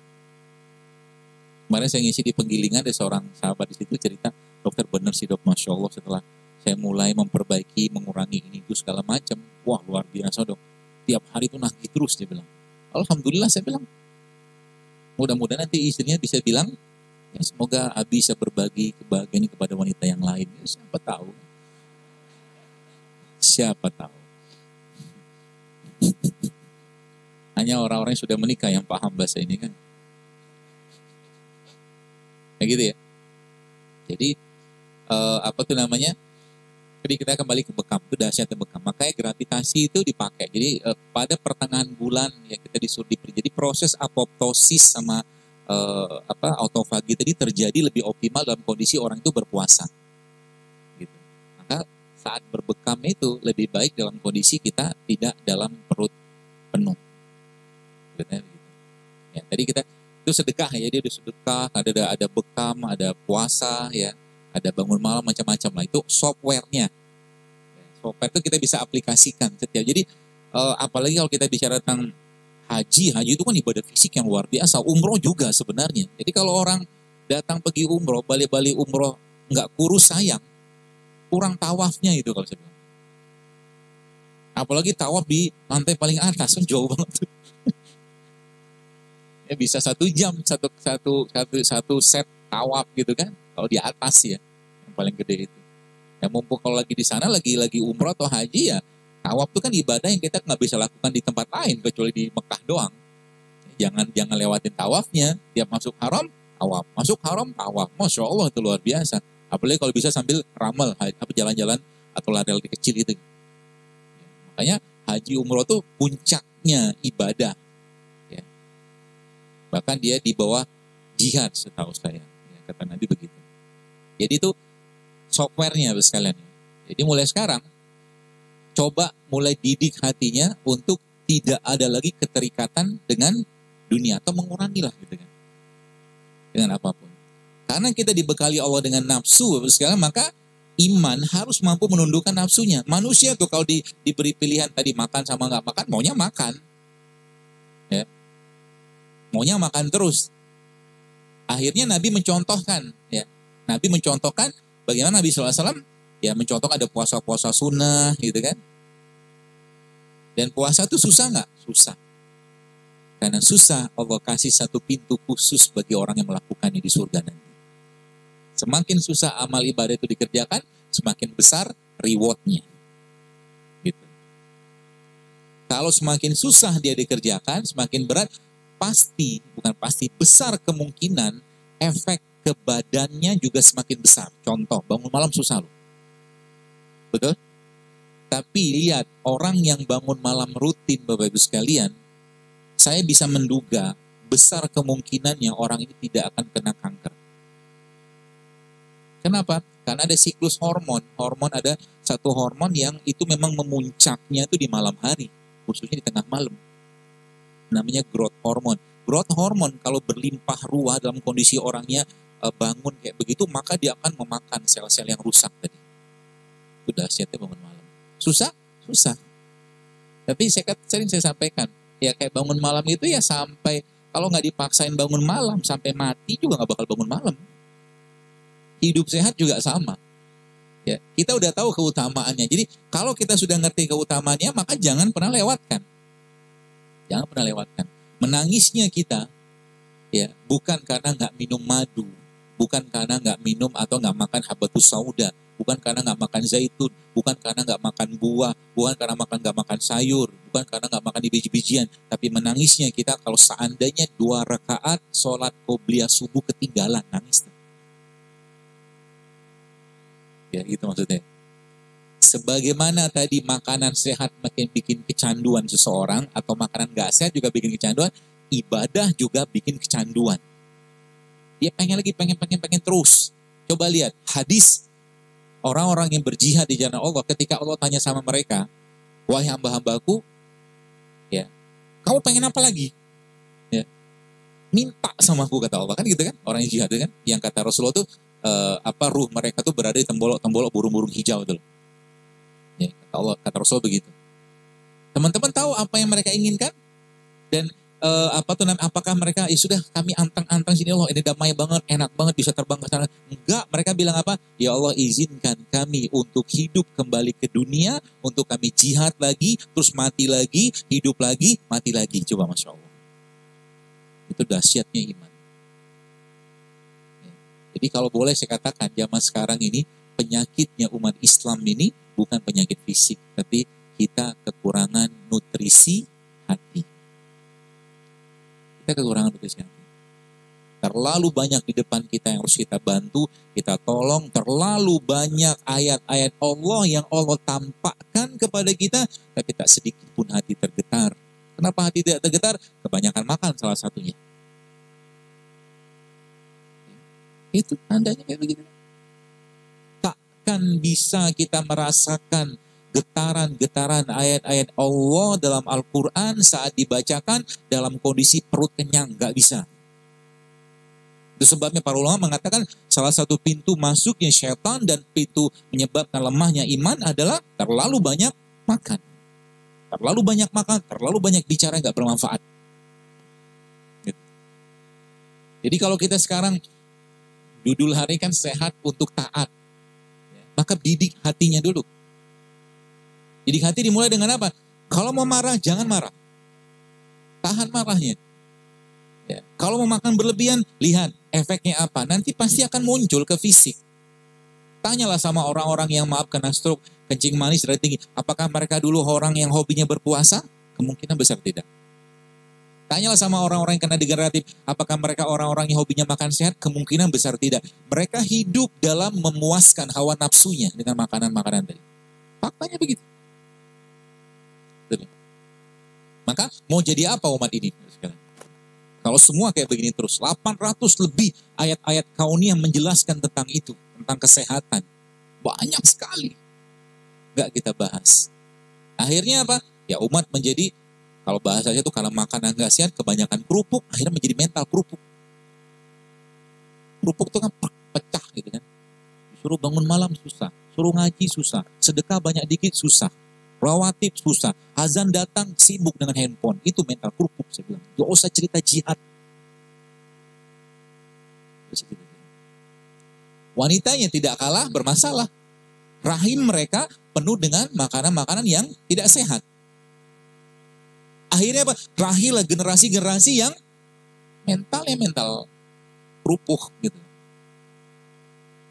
Kemarin saya ngisi di Penggilingan, ada seorang sahabat di situ cerita, dokter bener sih dok, Masya Allah setelah saya mulai memperbaiki, mengurangi ini itu segala macam, wah luar biasa dok. Tiap hari itu nagih terus, dia bilang. Alhamdulillah saya bilang. Mudah-mudahan nanti istrinya bisa bilang, ya semoga Abi bisa berbagi kebahagiaan ini kepada wanita yang lain. Ya, siapa tahu. Siapa tahu. Hanya orang-orang yang sudah menikah yang paham bahasa ini kan. Kayak gitu ya. Jadi apa tuh namanya? Jadi kita kembali ke bekam, itu dahsyatnya bekam. Makanya gravitasi itu dipakai. Jadi pada pertengahan bulan ya kita disuruh jadi proses apoptosis sama autofagi tadi terjadi lebih optimal dalam kondisi orang itu berpuasa. Gitu. Maka saat berbekam itu lebih baik dalam kondisi kita tidak dalam perut penuh. Benar gitu. Ya, tadi kita itu sedekah ya, dia udah sedekah, ada bekam, ada puasa ya, ada bangun malam macam-macam lah. Itu softwarenya. Software itu kita bisa aplikasikan setiap. Jadi apalagi kalau kita bicara tentang haji itu kan ibadah fisik yang luar biasa. Umroh juga sebenarnya. Jadi kalau orang datang pergi umroh, balik-balik umroh nggak kurus sayang, kurang tawafnya itu kalau saya bilang. Apalagi tawaf di lantai paling atas, kan jauh banget. Ya bisa 1 jam, satu set tawaf gitu kan. Kalau di atas ya, yang paling gede itu. Ya mumpung kalau lagi di sana, lagi umroh atau haji ya, tawaf itu kan ibadah yang kita nggak bisa lakukan di tempat lain, kecuali di Mekah doang. Jangan lewatin tawafnya, tiap masuk haram, tawaf. Masuk haram, tawaf. Masya Allah itu luar biasa. Apalagi kalau bisa sambil ramal, jalan-jalan atau lari-lari kecil itu. Makanya haji umroh itu puncaknya ibadah. Ya. Bahkan dia di bawah jihad setahu saya. Ya, kata Nabi begitu. Jadi itu softwarenya sekalian. Jadi mulai sekarang, coba mulai didik hatinya untuk tidak ada lagi keterikatan dengan dunia. Atau mengurangilah gitu kan. Dengan apapun. Karena kita dibekali Allah dengan nafsu sekalian, maka iman harus mampu menundukkan nafsunya. Manusia tuh kalau diberi pilihan tadi makan sama nggak makan, maunya makan. Ya. Maunya makan terus. Akhirnya Nabi mencontohkan. Ya. Nabi mencontohkan bagaimana Nabi SAW ya mencontohkan ada puasa-puasa sunnah gitu kan. Dan puasa itu susah nggak? Susah. Karena susah, Allah kasih satu pintu khusus bagi orang yang melakukannya di surga nanti. Semakin susah amal ibadah itu dikerjakan, semakin besar rewardnya. Gitu. Kalau semakin susah dia dikerjakan, semakin berat, bukan pasti, besar kemungkinan efek ke badannya juga semakin besar. Contoh, bangun malam susah loh. Betul? Tapi lihat, orang yang bangun malam rutin, Bapak Ibu sekalian, saya bisa menduga besar kemungkinannya orang ini tidak akan kena kanker. Kenapa? Karena ada siklus hormon. Hormon ada satu hormon yang itu memang memuncaknya itu di malam hari, khususnya di tengah malam. Namanya growth hormone. Growth hormone kalau berlimpah ruah dalam kondisi orangnya bangun kayak begitu, maka dia akan memakan sel-sel yang rusak tadi. Itu dahsyatnya bangun malam. Susah? Susah. Tapi sering saya sampaikan, ya kayak bangun malam itu ya sampai, kalau nggak dipaksain bangun malam, sampai mati juga nggak bakal bangun malam. Hidup sehat juga sama. Ya, kita udah tahu keutamaannya. Jadi kalau kita sudah ngerti keutamaannya, maka jangan pernah lewatkan. Jangan pernah lewatkan. Menangisnya kita, ya bukan karena nggak minum madu, bukan karena nggak minum atau nggak makan habatus sauda, bukan karena nggak makan zaitun, bukan karena nggak makan buah, bukan karena nggak makan sayur, bukan karena nggak makan biji-bijian. Tapi menangisnya kita kalau seandainya 2 rakaat sholat qobliyah subuh ketinggalan, nangis. Ya gitu maksudnya. Sebagaimana tadi makanan sehat makin bikin kecanduan seseorang, atau makanan gak sehat juga bikin kecanduan, ibadah juga bikin kecanduan. Dia pengen lagi, pengen terus. Coba lihat hadis orang-orang yang berjihad di jalan Allah, ketika Allah tanya sama mereka, wahai hamba-hambaku, ya, kamu pengen apa lagi? Ya, minta sama aku, kata Allah, kan gitu kan, orang yang jihad kan, yang kata Rasulullah tuh ruh mereka tuh berada di tembolok burung-burung hijau tuh. Ya, kata Allah, kata Rasul begitu. Teman-teman tahu apa yang mereka inginkan? Dan apakah mereka ya sudah kami antang-antang sini Allah, ini damai banget, enak banget, bisa terbang ke sana? Enggak, mereka bilang apa? Ya Allah, izinkan kami untuk hidup kembali ke dunia, untuk kami jihad lagi, terus mati lagi, hidup lagi, mati lagi. Coba, Masya Allah. Itu dahsyatnya iman. Jadi kalau boleh saya katakan, zaman sekarang ini penyakitnya umat Islam ini bukan penyakit fisik, tapi kita kekurangan nutrisi hati. Kita kekurangan nutrisi hati. Terlalu banyak di depan kita yang harus kita bantu, kita tolong. Terlalu banyak ayat-ayat Allah yang Allah tampakkan kepada kita, tapi tak sedikit pun hati tergetar. Kenapa hati tidak tergetar? Kebanyakan makan salah satunya. Itu tandanya kayak begitu. Takkan bisa kita merasakan getaran-getaran ayat-ayat Allah dalam Al-Quran saat dibacakan dalam kondisi perut kenyang. Gak bisa. Itu sebabnya para ulama mengatakan salah satu pintu masuknya syaitan dan pintu menyebabkan lemahnya iman adalah terlalu banyak makan. Terlalu banyak makan, terlalu banyak bicara gak bermanfaat. Jadi kalau kita sekarang judul hari kan sehat untuk taat. Maka didik hatinya dulu. Didik hati dimulai dengan apa? Kalau mau marah, jangan marah. Tahan marahnya. Ya. Kalau mau makan berlebihan, lihat efeknya apa. Nanti pasti akan muncul ke fisik. Tanyalah sama orang-orang yang maaf kena stroke, kencing manis, darah tinggi. Apakah mereka dulu orang yang hobinya berpuasa? Kemungkinan besar tidak. Tanyalah sama orang-orang yang kena degeneratif, apakah mereka orang-orang yang hobinya makan sehat? Kemungkinan besar tidak. Mereka hidup dalam memuaskan hawa nafsunya dengan makanan-makanan tadi. Faktanya begitu. Betul. Maka mau jadi apa umat ini? Kalau semua kayak begini terus, 800 lebih ayat-ayat kauniyah menjelaskan tentang itu, tentang kesehatan. Banyak sekali. Gak kita bahas. Akhirnya apa? Ya umat menjadi, kalau bahasanya itu karena makanan gak sehat, kebanyakan kerupuk, akhirnya menjadi mental kerupuk. Kerupuk itu kan pecah gitu kan. Suruh bangun malam susah, suruh ngaji susah, sedekah banyak dikit susah, rawatib susah, azan datang sibuk dengan handphone. Itu mental kerupuk saya bilang. Gak usah cerita jihad. Wanitanya tidak kalah bermasalah. Rahim mereka penuh dengan makanan-makanan yang tidak sehat. Akhirnya apa? Lahirlah generasi-generasi yang mentalnya mental kerupuk gitu.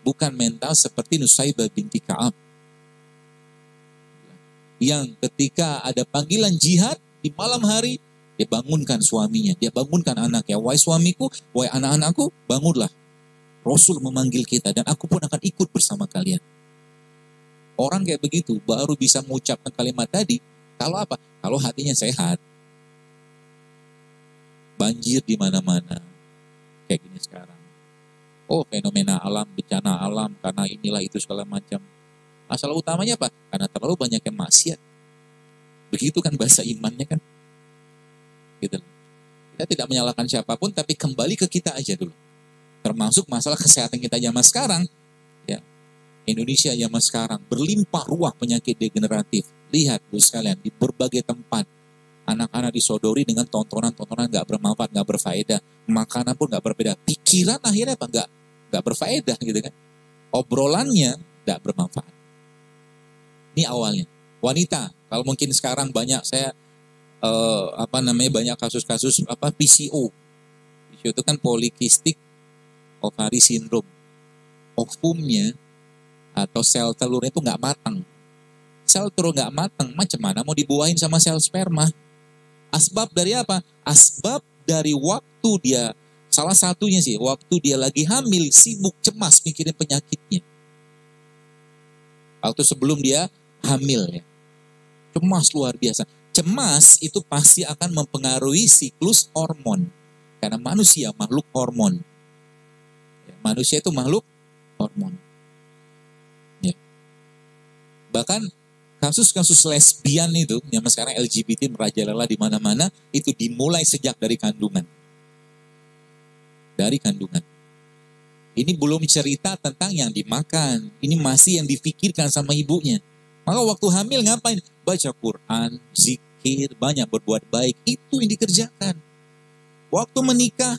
Bukan mental seperti Nusaybah binti Ka'ab. Yang ketika ada panggilan jihad di malam hari, dia bangunkan suaminya, dia bangunkan anaknya. Wahai suamiku, wahai anak-anakku, bangunlah. Rasul memanggil kita dan aku pun akan ikut bersama kalian. Orang kayak begitu baru bisa mengucapkan kalimat tadi. Kalau apa? Kalau hatinya sehat. Banjir di mana-mana. Kayak gini sekarang. Oh, fenomena alam, bencana alam, karena inilah itu segala macam. Masalah utamanya apa? Karena terlalu banyak yang maksiat. Begitu kan bahasa imannya kan. Gitu. Kita tidak menyalahkan siapapun, tapi kembali ke kita aja dulu. Termasuk masalah kesehatan kita zaman sekarang. Ya. Indonesia zaman sekarang berlimpah ruah penyakit degeneratif. Lihat dulu sekalian, di berbagai tempat. Anak-anak disodori dengan tontonan-tontonan gak bermanfaat, gak berfaedah. Makanan pun gak berbeda. Pikiran akhirnya apa? Gak berfaedah gitu kan. Obrolannya gak bermanfaat. Ini awalnya. Wanita, kalau mungkin sekarang banyak saya banyak kasus-kasus PCO. PCO itu kan polikistik ovary syndrome. Ovumnya atau sel telurnya itu nggak matang. Sel telur nggak matang, macam mana mau dibuahin sama sel sperma? Asbab dari apa? Asbab dari waktu dia, salah satunya sih, waktu dia lagi hamil, sibuk, cemas mikirin penyakitnya. Waktu sebelum dia hamil ya. Cemas luar biasa. Cemas itu pasti akan mempengaruhi siklus hormon. Karena manusia makhluk hormon. Manusia itu makhluk hormon. Ya. Bahkan kasus-kasus lesbian itu, yang sekarang LGBT merajalela di mana-mana, itu dimulai sejak dari kandungan. Dari kandungan. Ini belum cerita tentang yang dimakan. Ini masih yang difikirkan sama ibunya. Maka waktu hamil ngapain? Baca Quran, zikir, banyak berbuat baik. Itu yang dikerjakan. Waktu menikah,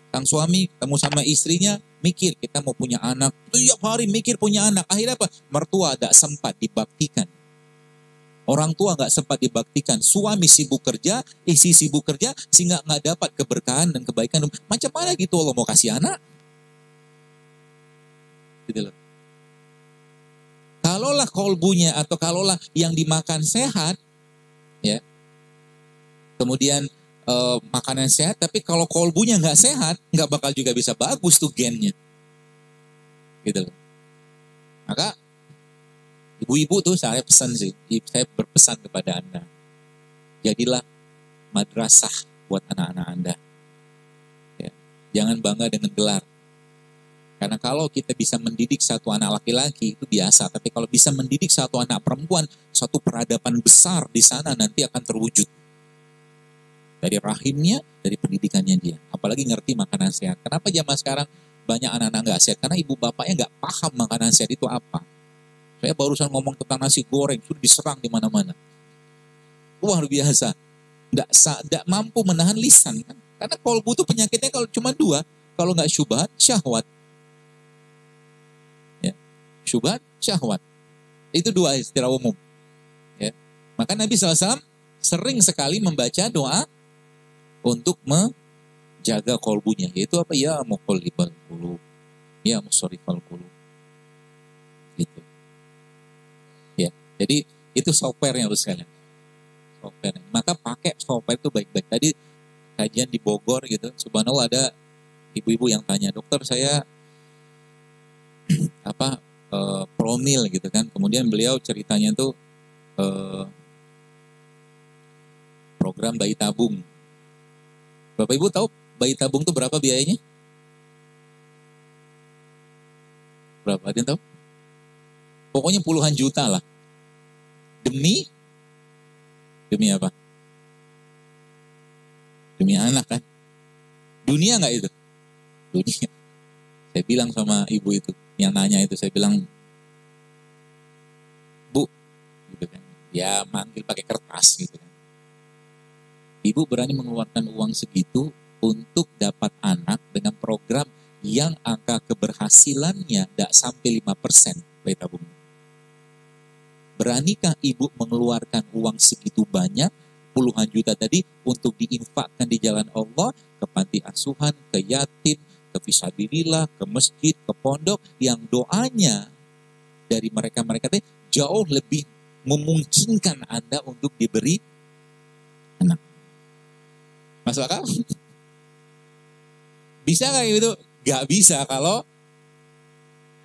sang suami ketemu sama istrinya, mikir kita mau punya anak. Tiap hari mikir punya anak. Akhirnya apa? Mertua tidak sempat dibaktikan. Orang tua nggak sempat dibaktikan. Suami sibuk kerja, istri sibuk kerja, sehingga nggak dapat keberkahan dan kebaikan. Macam mana gitu Allah mau kasih anak? Gitu loh. Kalaulah kolbunya atau kalaulah yang dimakan sehat, ya, kemudian makanan sehat, tapi kalau kolbunya nggak sehat, nggak bakal juga bisa bagus tuh gennya, gitu. Maka ibu-ibu tuh saya pesan sih, saya berpesan kepada Anda, jadilah madrasah buat anak-anak Anda. Ya. Jangan bangga dengan gelar. Karena kalau kita bisa mendidik satu anak laki-laki itu biasa, tapi kalau bisa mendidik satu anak perempuan, satu peradaban besar di sana nanti akan terwujud. Dari rahimnya, dari pendidikannya dia. Apalagi ngerti makanan sehat. Kenapa zaman sekarang banyak anak-anak nggak sehat? Karena ibu bapaknya nggak paham makanan sehat itu apa. Saya barusan ngomong tentang nasi goreng, sudah diserang di mana-mana. Luar biasa. Nggak mampu menahan lisan. Kan? Karena kolbu itu penyakitnya kalau cuma dua. Kalau nggak syubhat, syahwat. Syubhat, syahwat. Itu dua istilah umum. Ya. Maka Nabi SAW sering sekali membaca doa untuk menjaga kolbunya. Yaitu apa? Ya muqallibal qulub, ya musarrifal qulub. Gitu. Ya. Jadi itu softwarenya harus sekalian. Software. Maka pakai software itu baik-baik. Tadi kajian di Bogor gitu, subhanallah ada ibu-ibu yang tanya, dokter saya promil gitu kan. Kemudian beliau ceritanya tuh program bayi tabung. Bapak Ibu tahu bayi tabung tuh berapa biayanya? Berapa? Ada yang tahu? Pokoknya puluhan juta lah. Demi apa? Demi anak kan? Dunia nggak itu? Dunia. Saya bilang sama ibu itu, yang nanya itu, saya bilang, Bu, gitu kan, ya manggil pakai kertas gitu kan. Ibu berani mengeluarkan uang segitu untuk dapat anak dengan program yang angka keberhasilannya tidak sampai 5% bayi tabung. Beranikah ibu mengeluarkan uang segitu banyak, puluhan juta tadi, untuk diinfakkan di jalan Allah, ke panti asuhan, ke yatim, ke fisabilillah, ke masjid, ke pondok, yang doanya dari mereka-mereka itu jauh lebih memungkinkan Anda untuk diberi anak. Masuk akal? Bisa nggak gitu? Gak bisa kalau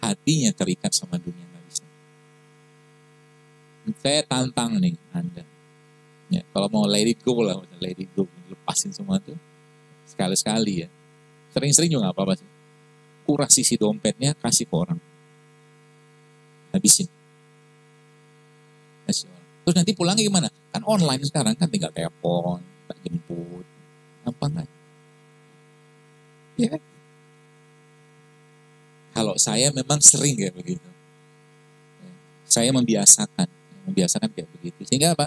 hatinya terikat sama dunia, nggak bisa. Saya tantang nih Anda. Ya, kalau mau let it go lah, let it go, lepasin semua tuh sekali-sekali ya. Sering-sering juga nggak apa-apa sih. kuras sisi dompetnya, kasih ke orang. Habisin. Kasih orang. Terus nanti pulangnya gimana? Kan online sekarang, kan tinggal telepon, tak jemput. Gampang kan? Ya. Kalau saya memang sering kayak begitu. Saya membiasakan kayak begitu. Sehingga apa?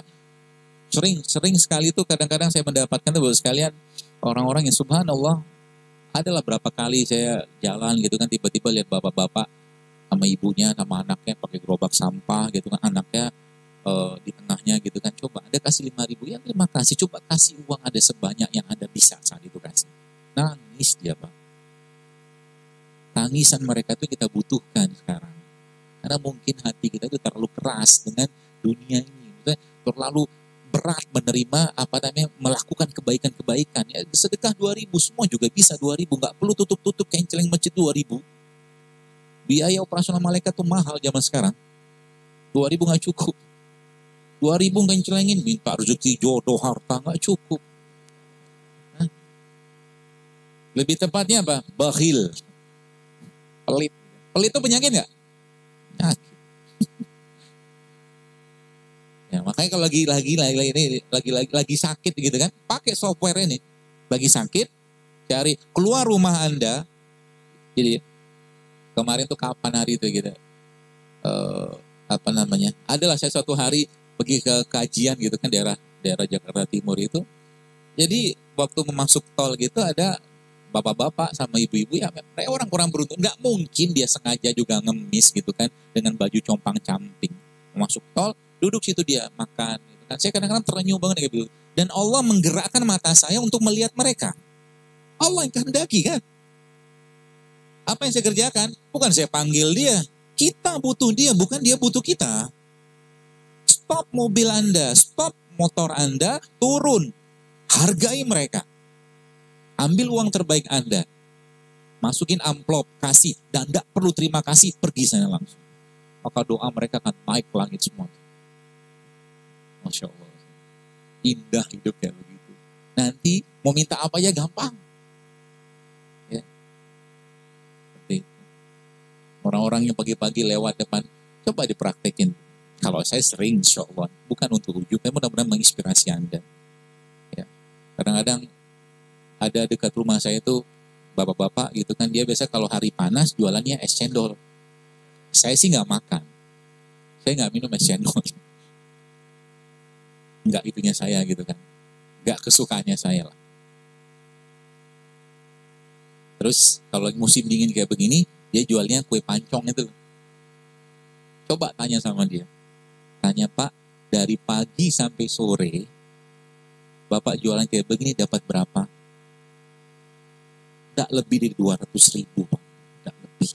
Sering sekali tuh kadang-kadang saya mendapatkan tuh sekalian orang-orang yang subhanallah, adalah berapa kali saya jalan gitu kan, tiba-tiba lihat bapak-bapak sama ibunya sama anaknya pakai gerobak sampah gitu kan, anaknya di tengahnya gitu kan, coba Anda kasih 5.000, ya terima kasih, coba kasih uang ada sebanyak yang Anda bisa saat itu kasih. Nangis dia Pak. Tangisan mereka itu kita butuhkan sekarang. Karena mungkin hati kita itu terlalu keras dengan dunia ini. Maksudnya terlalu berat menerima melakukan kebaikan-kebaikan. Ya, sedekah 2.000 semua juga bisa 2.000, nggak perlu tutup-tutup kayak celeng masjid 2.000. Biaya operasional malaikat tuh mahal zaman sekarang. 2.000 nggak cukup. 2.000 nggak celengin, minta rezeki, jodoh, harta nggak cukup. Hah? Lebih tepatnya apa? Bakhil. Pelit. Pelit itu penyakit nggak? Penyakit. Ya, makanya kalau lagi sakit gitu kan, pakai software ini. Lagi sakit, cari keluar rumah Anda. Jadi kemarin tuh kapan hari itu gitu? Adalah saya suatu hari pergi ke kajian gitu kan, daerah Jakarta Timur itu. Jadi waktu masuk tol gitu ada bapak-bapak sama ibu-ibu, ya mereka orang-orang beruntung. Nggak mungkin dia sengaja juga ngemis gitu kan dengan baju compang-camping. Masuk tol, duduk situ dia makan gitu kan. Saya kadang-kadang terenyuh banget kayak gitu. Dan Allah menggerakkan mata saya untuk melihat mereka. Allah yang kehendaki kan. Apa yang saya kerjakan? Bukan saya panggil dia. Kita butuh dia, bukan dia butuh kita. Stop mobil Anda, stop motor Anda, turun. Hargai mereka. Ambil uang terbaik Anda. Masukin amplop, kasih. Dan tidak perlu terima kasih, pergi sana langsung. Maka doa mereka akan naik ke langit semua. Masya Allah. Indah hidup kayak begitu. Nanti mau minta apa ya gampang. Ya. Seperti itu. Orang-orang yang pagi-pagi lewat depan, coba dipraktekin. Kalau saya sering, insya Allah. Bukan untuk ujub, tapi mudah-mudahan menginspirasi Anda. Ya. Kadang-kadang ada dekat rumah saya itu bapak-bapak gitu kan, dia biasa kalau hari panas jualannya es cendol. Saya sih nggak makan, saya nggak minum es cendol, nggak itunya saya gitu kan, nggak kesukaannya saya lah. Terus kalau musim dingin kayak begini, dia jualnya kue pancong itu. Coba tanya sama dia, tanya Pak, dari pagi sampai sore Bapak jualan kayak begini dapat berapa? Tidak lebih dari 200.000, Pak. Tidak lebih.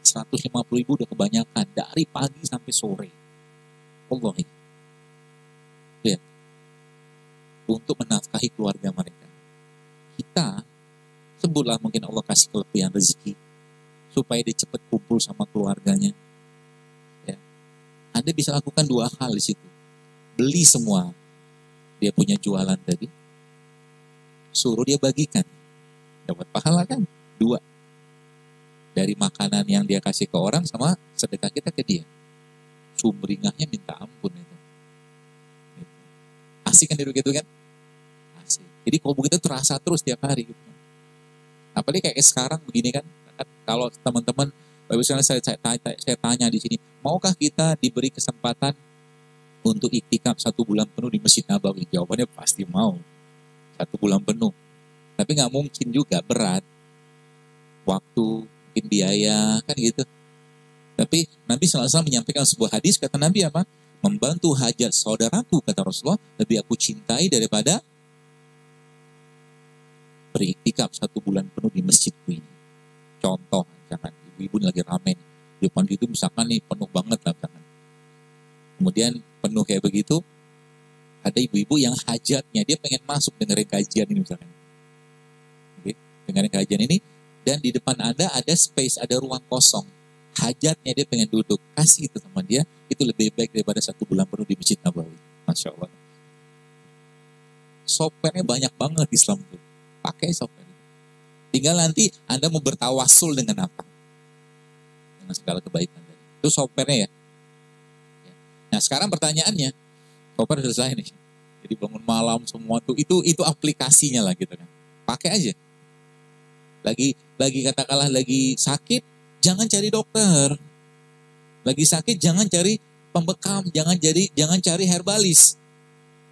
150.000 udah kebanyakan. Dari pagi sampai sore. Allah. Ya. Untuk menafkahi keluarga mereka. Kita, sebutlah mungkin Allah kasih kelebihan rezeki. Supaya dia cepat kumpul sama keluarganya. Ya. Anda bisa lakukan 2 hal di situ. Beli semua. Dia punya jualan tadi. Suruh dia bagikan. Dapat pahala kan? 2. Dari makanan yang dia kasih ke orang sama sedekah kita ke dia. Sumringahnya minta ampun itu. Asik kan gitu kan? Asik. Jadi kalau begitu terasa terus tiap hari gitu. Apalagi kayak sekarang begini kan, kalau teman-teman, misalnya saya tanya di sini, maukah kita diberi kesempatan untuk iktikaf 1 bulan penuh di Masjid Nabawi? Jawabannya pasti mau. 1 bulan penuh. Tapi nggak mungkin juga, berat. Waktu, mungkin biaya, kan gitu. Tapi Nabi SAW menyampaikan sebuah hadis, kata Nabi apa? Membantu hajat saudaraku, kata Rasulullah, lebih aku cintai daripada beriktikaf 1 bulan penuh di masjidku ini. Contoh, jangan ibu-ibu lagi ramen. Di depan itu misalkan nih penuh banget lah. Misalkan. Kemudian penuh kayak begitu, ada ibu-ibu yang hajatnya, dia pengen masuk dengerin kajian ini misalkan. Dengan kajian ini, dan di depan Anda ada space, ada ruang kosong. Hajatnya dia pengen duduk, kasih itu sama dia, itu lebih baik daripada 1 bulan penuh di Masjid Nabawi. Masya Allah. Software-nya banyak banget Islam itu. Pakai software itu. Tinggal nanti Anda mau bertawasul dengan apa? Dengan segala kebaikan. Itu software-nya ya. Nah sekarang pertanyaannya, software sudah selesai nih. Jadi bangun malam semua itu aplikasinya lah gitu kan. Pakai aja. Lagi katakanlah lagi sakit, jangan cari dokter. Lagi sakit jangan cari pembekam, jangan cari herbalis.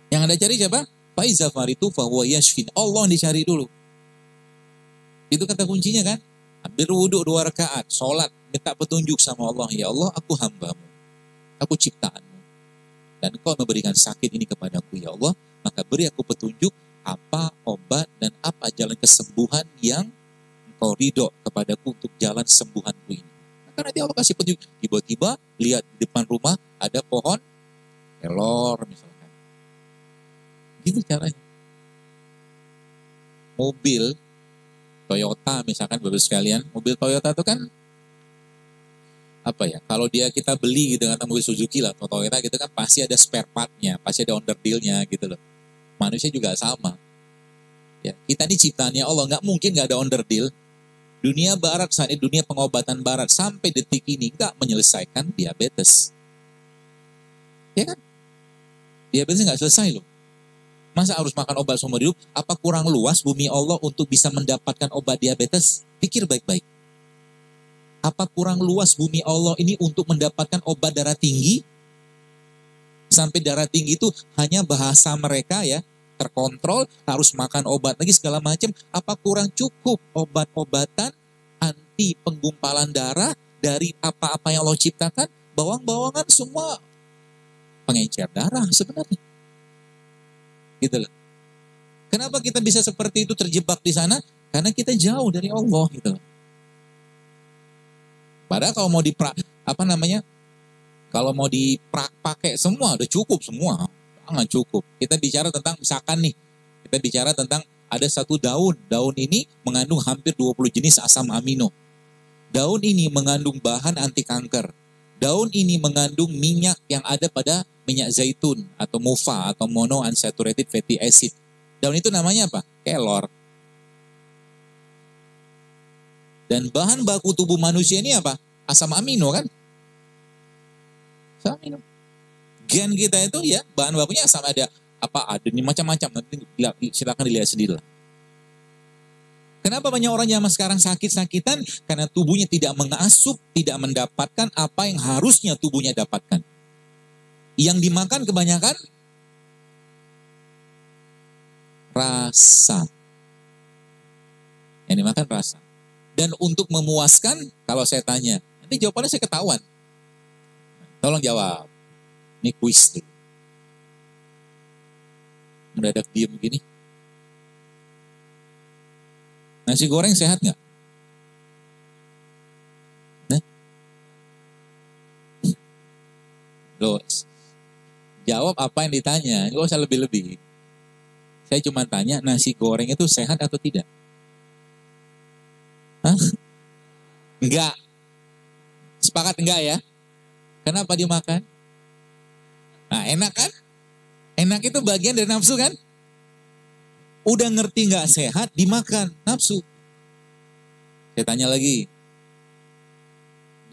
Yang Anda cari siapa? Faiza faritu fahuwa yashfin. Allah yang dicari dulu. Itu kata kuncinya kan? Ambil wudhu 2 rakaat, sholat, minta petunjuk sama Allah. Ya Allah, aku hambamu, aku ciptaanmu. Dan Engkau memberikan sakit ini kepadaku, ya Allah. Maka beri aku petunjuk apa obat dan apa jalan kesembuhan yang Engkau ridho kepadaku untuk jalan sembuhanku ini. Maka nanti Allah kasih petunjuk. Tiba-tiba lihat di depan rumah ada pohon kelor misalkan. Gitu caranya. Mobil Toyota misalkan Bapak sekalian, mobil Toyota itu kan apa ya? Kalau kita beli gitu kan mobil Suzuki lah atau Toyota gitu kan pasti ada spare part-nya, pasti ada underdeal-nya gitu loh. Manusia juga sama. Ya, kita ini ciptaannya Allah, nggak mungkin nggak ada underdeal. Dunia barat saat ini, dunia pengobatan barat sampai detik ini nggak menyelesaikan diabetes. Ya kan? Diabetes nggak selesai loh. Masa harus makan obat seumur hidup? Apa kurang luas bumi Allah untuk bisa mendapatkan obat diabetes? Pikir baik-baik. Apa kurang luas bumi Allah ini untuk mendapatkan obat darah tinggi? Sampai darah tinggi itu hanya bahasa mereka ya, terkontrol, harus makan obat lagi segala macam. Apa kurang cukup obat-obatan anti penggumpalan darah dari apa-apa yang Allah ciptakan? Bawang-bawangan semua pengencer darah sebenarnya. Gitu loh. Kenapa kita bisa seperti itu terjebak di sana? Karena kita jauh dari Allah gitu loh. Padahal kalau mau kalau mau dipakai semua udah cukup semua. Jangan cukup. Kita bicara tentang misalkan nih, kita bicara tentang ada satu daun. Daun ini mengandung hampir 20 jenis asam amino. Daun ini mengandung bahan anti kanker. Daun ini mengandung minyak yang ada pada minyak zaitun atau MUFA atau monounsaturated fatty acid. Daun itu namanya apa? Kelor. Dan bahan baku tubuh manusia ini apa? Asam amino kan? Asam amino. Gen kita itu ya bahan bakunya asam ada ini macam-macam. Nanti silakan dilihat sendiri lah. Kenapa banyak orang zaman sekarang sakit-sakitan? Karena tubuhnya tidak mengasup, tidak mendapatkan apa yang harusnya tubuhnya dapatkan. Yang dimakan kebanyakan rasa. Yang dimakan rasa. Dan untuk memuaskan, kalau saya tanya, nanti jawabannya saya ketahuan. Tolong jawab. Ini kuis tuh. Mendadak diem begini. Nasi goreng sehat nggak? Nah? Loh, jawab apa yang ditanya, nggak usah lebih-lebih. Saya cuma tanya, nasi goreng itu sehat atau tidak? Hah? Enggak. Sepakat enggak ya? Kenapa dimakan? Nah, enak kan? Enak itu bagian dari nafsu kan? Udah ngerti nggak sehat, dimakan, nafsu. Saya tanya lagi.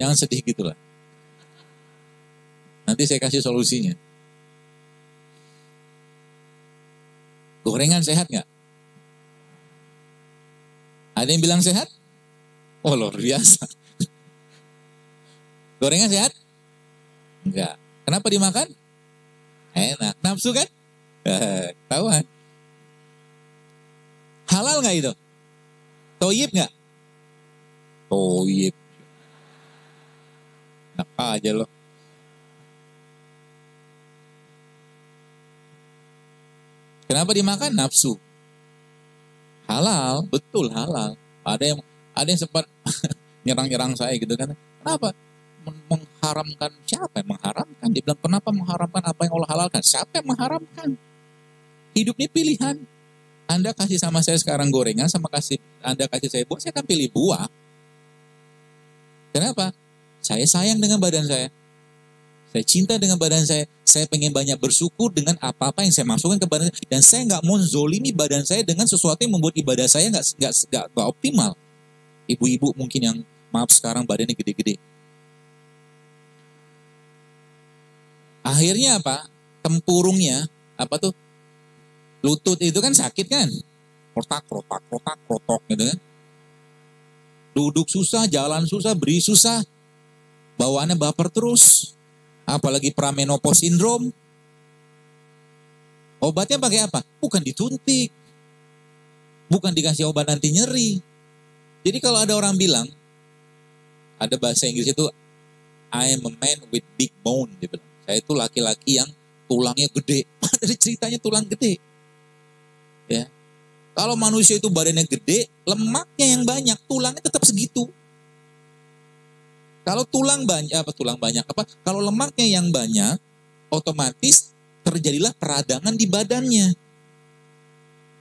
Jangan sedih gitu lah. Nanti saya kasih solusinya. Gorengan sehat nggak? Ada yang bilang sehat? Oh luar biasa. Gorengan sehat? Enggak. Kenapa dimakan? Enak. Nafsu kan? Ketahuan. Halal nggak itu? Toyib nggak? Toyib. Enak aja loh. Kenapa dimakan? Nafsu. Halal, betul halal. Ada yang sempat nyerang-nyerang saya gitu kan. Kenapa? Mengharamkan, siapa yang mengharamkan? Dia bilang, kenapa mengharamkan apa yang Allah halalkan? Siapa yang mengharamkan? Hidup ini pilihan. Anda kasih sama saya sekarang gorengan, Anda kasih saya buah, saya akan pilih buah. Kenapa? Saya sayang dengan badan saya. Saya cinta dengan badan saya pengen banyak bersyukur dengan apa-apa yang saya masukkan ke badan saya, dan saya nggak mau zolimi badan saya dengan sesuatu yang membuat ibadah saya nggak optimal. Ibu-ibu mungkin yang maaf sekarang badannya gede-gede. Akhirnya apa? Tempurungnya, apa tuh? Lutut itu kan sakit kan? Krotak gitu kan. Duduk susah, jalan susah, beri susah. Bawaannya baper terus. Apalagi pramenopause syndrome. Obatnya pakai apa? Bukan disuntik. Bukan dikasih obat anti nyeri. Jadi kalau ada orang bilang, ada bahasa Inggris itu, I am a man with big bone. Dia bilang. Saya itu laki-laki yang tulangnya gede. Dari ceritanya tulang gede. Ya. Kalau manusia itu badannya gede, lemaknya yang banyak, tulangnya tetap segitu. Kalau kalau lemaknya yang banyak, otomatis terjadilah peradangan di badannya.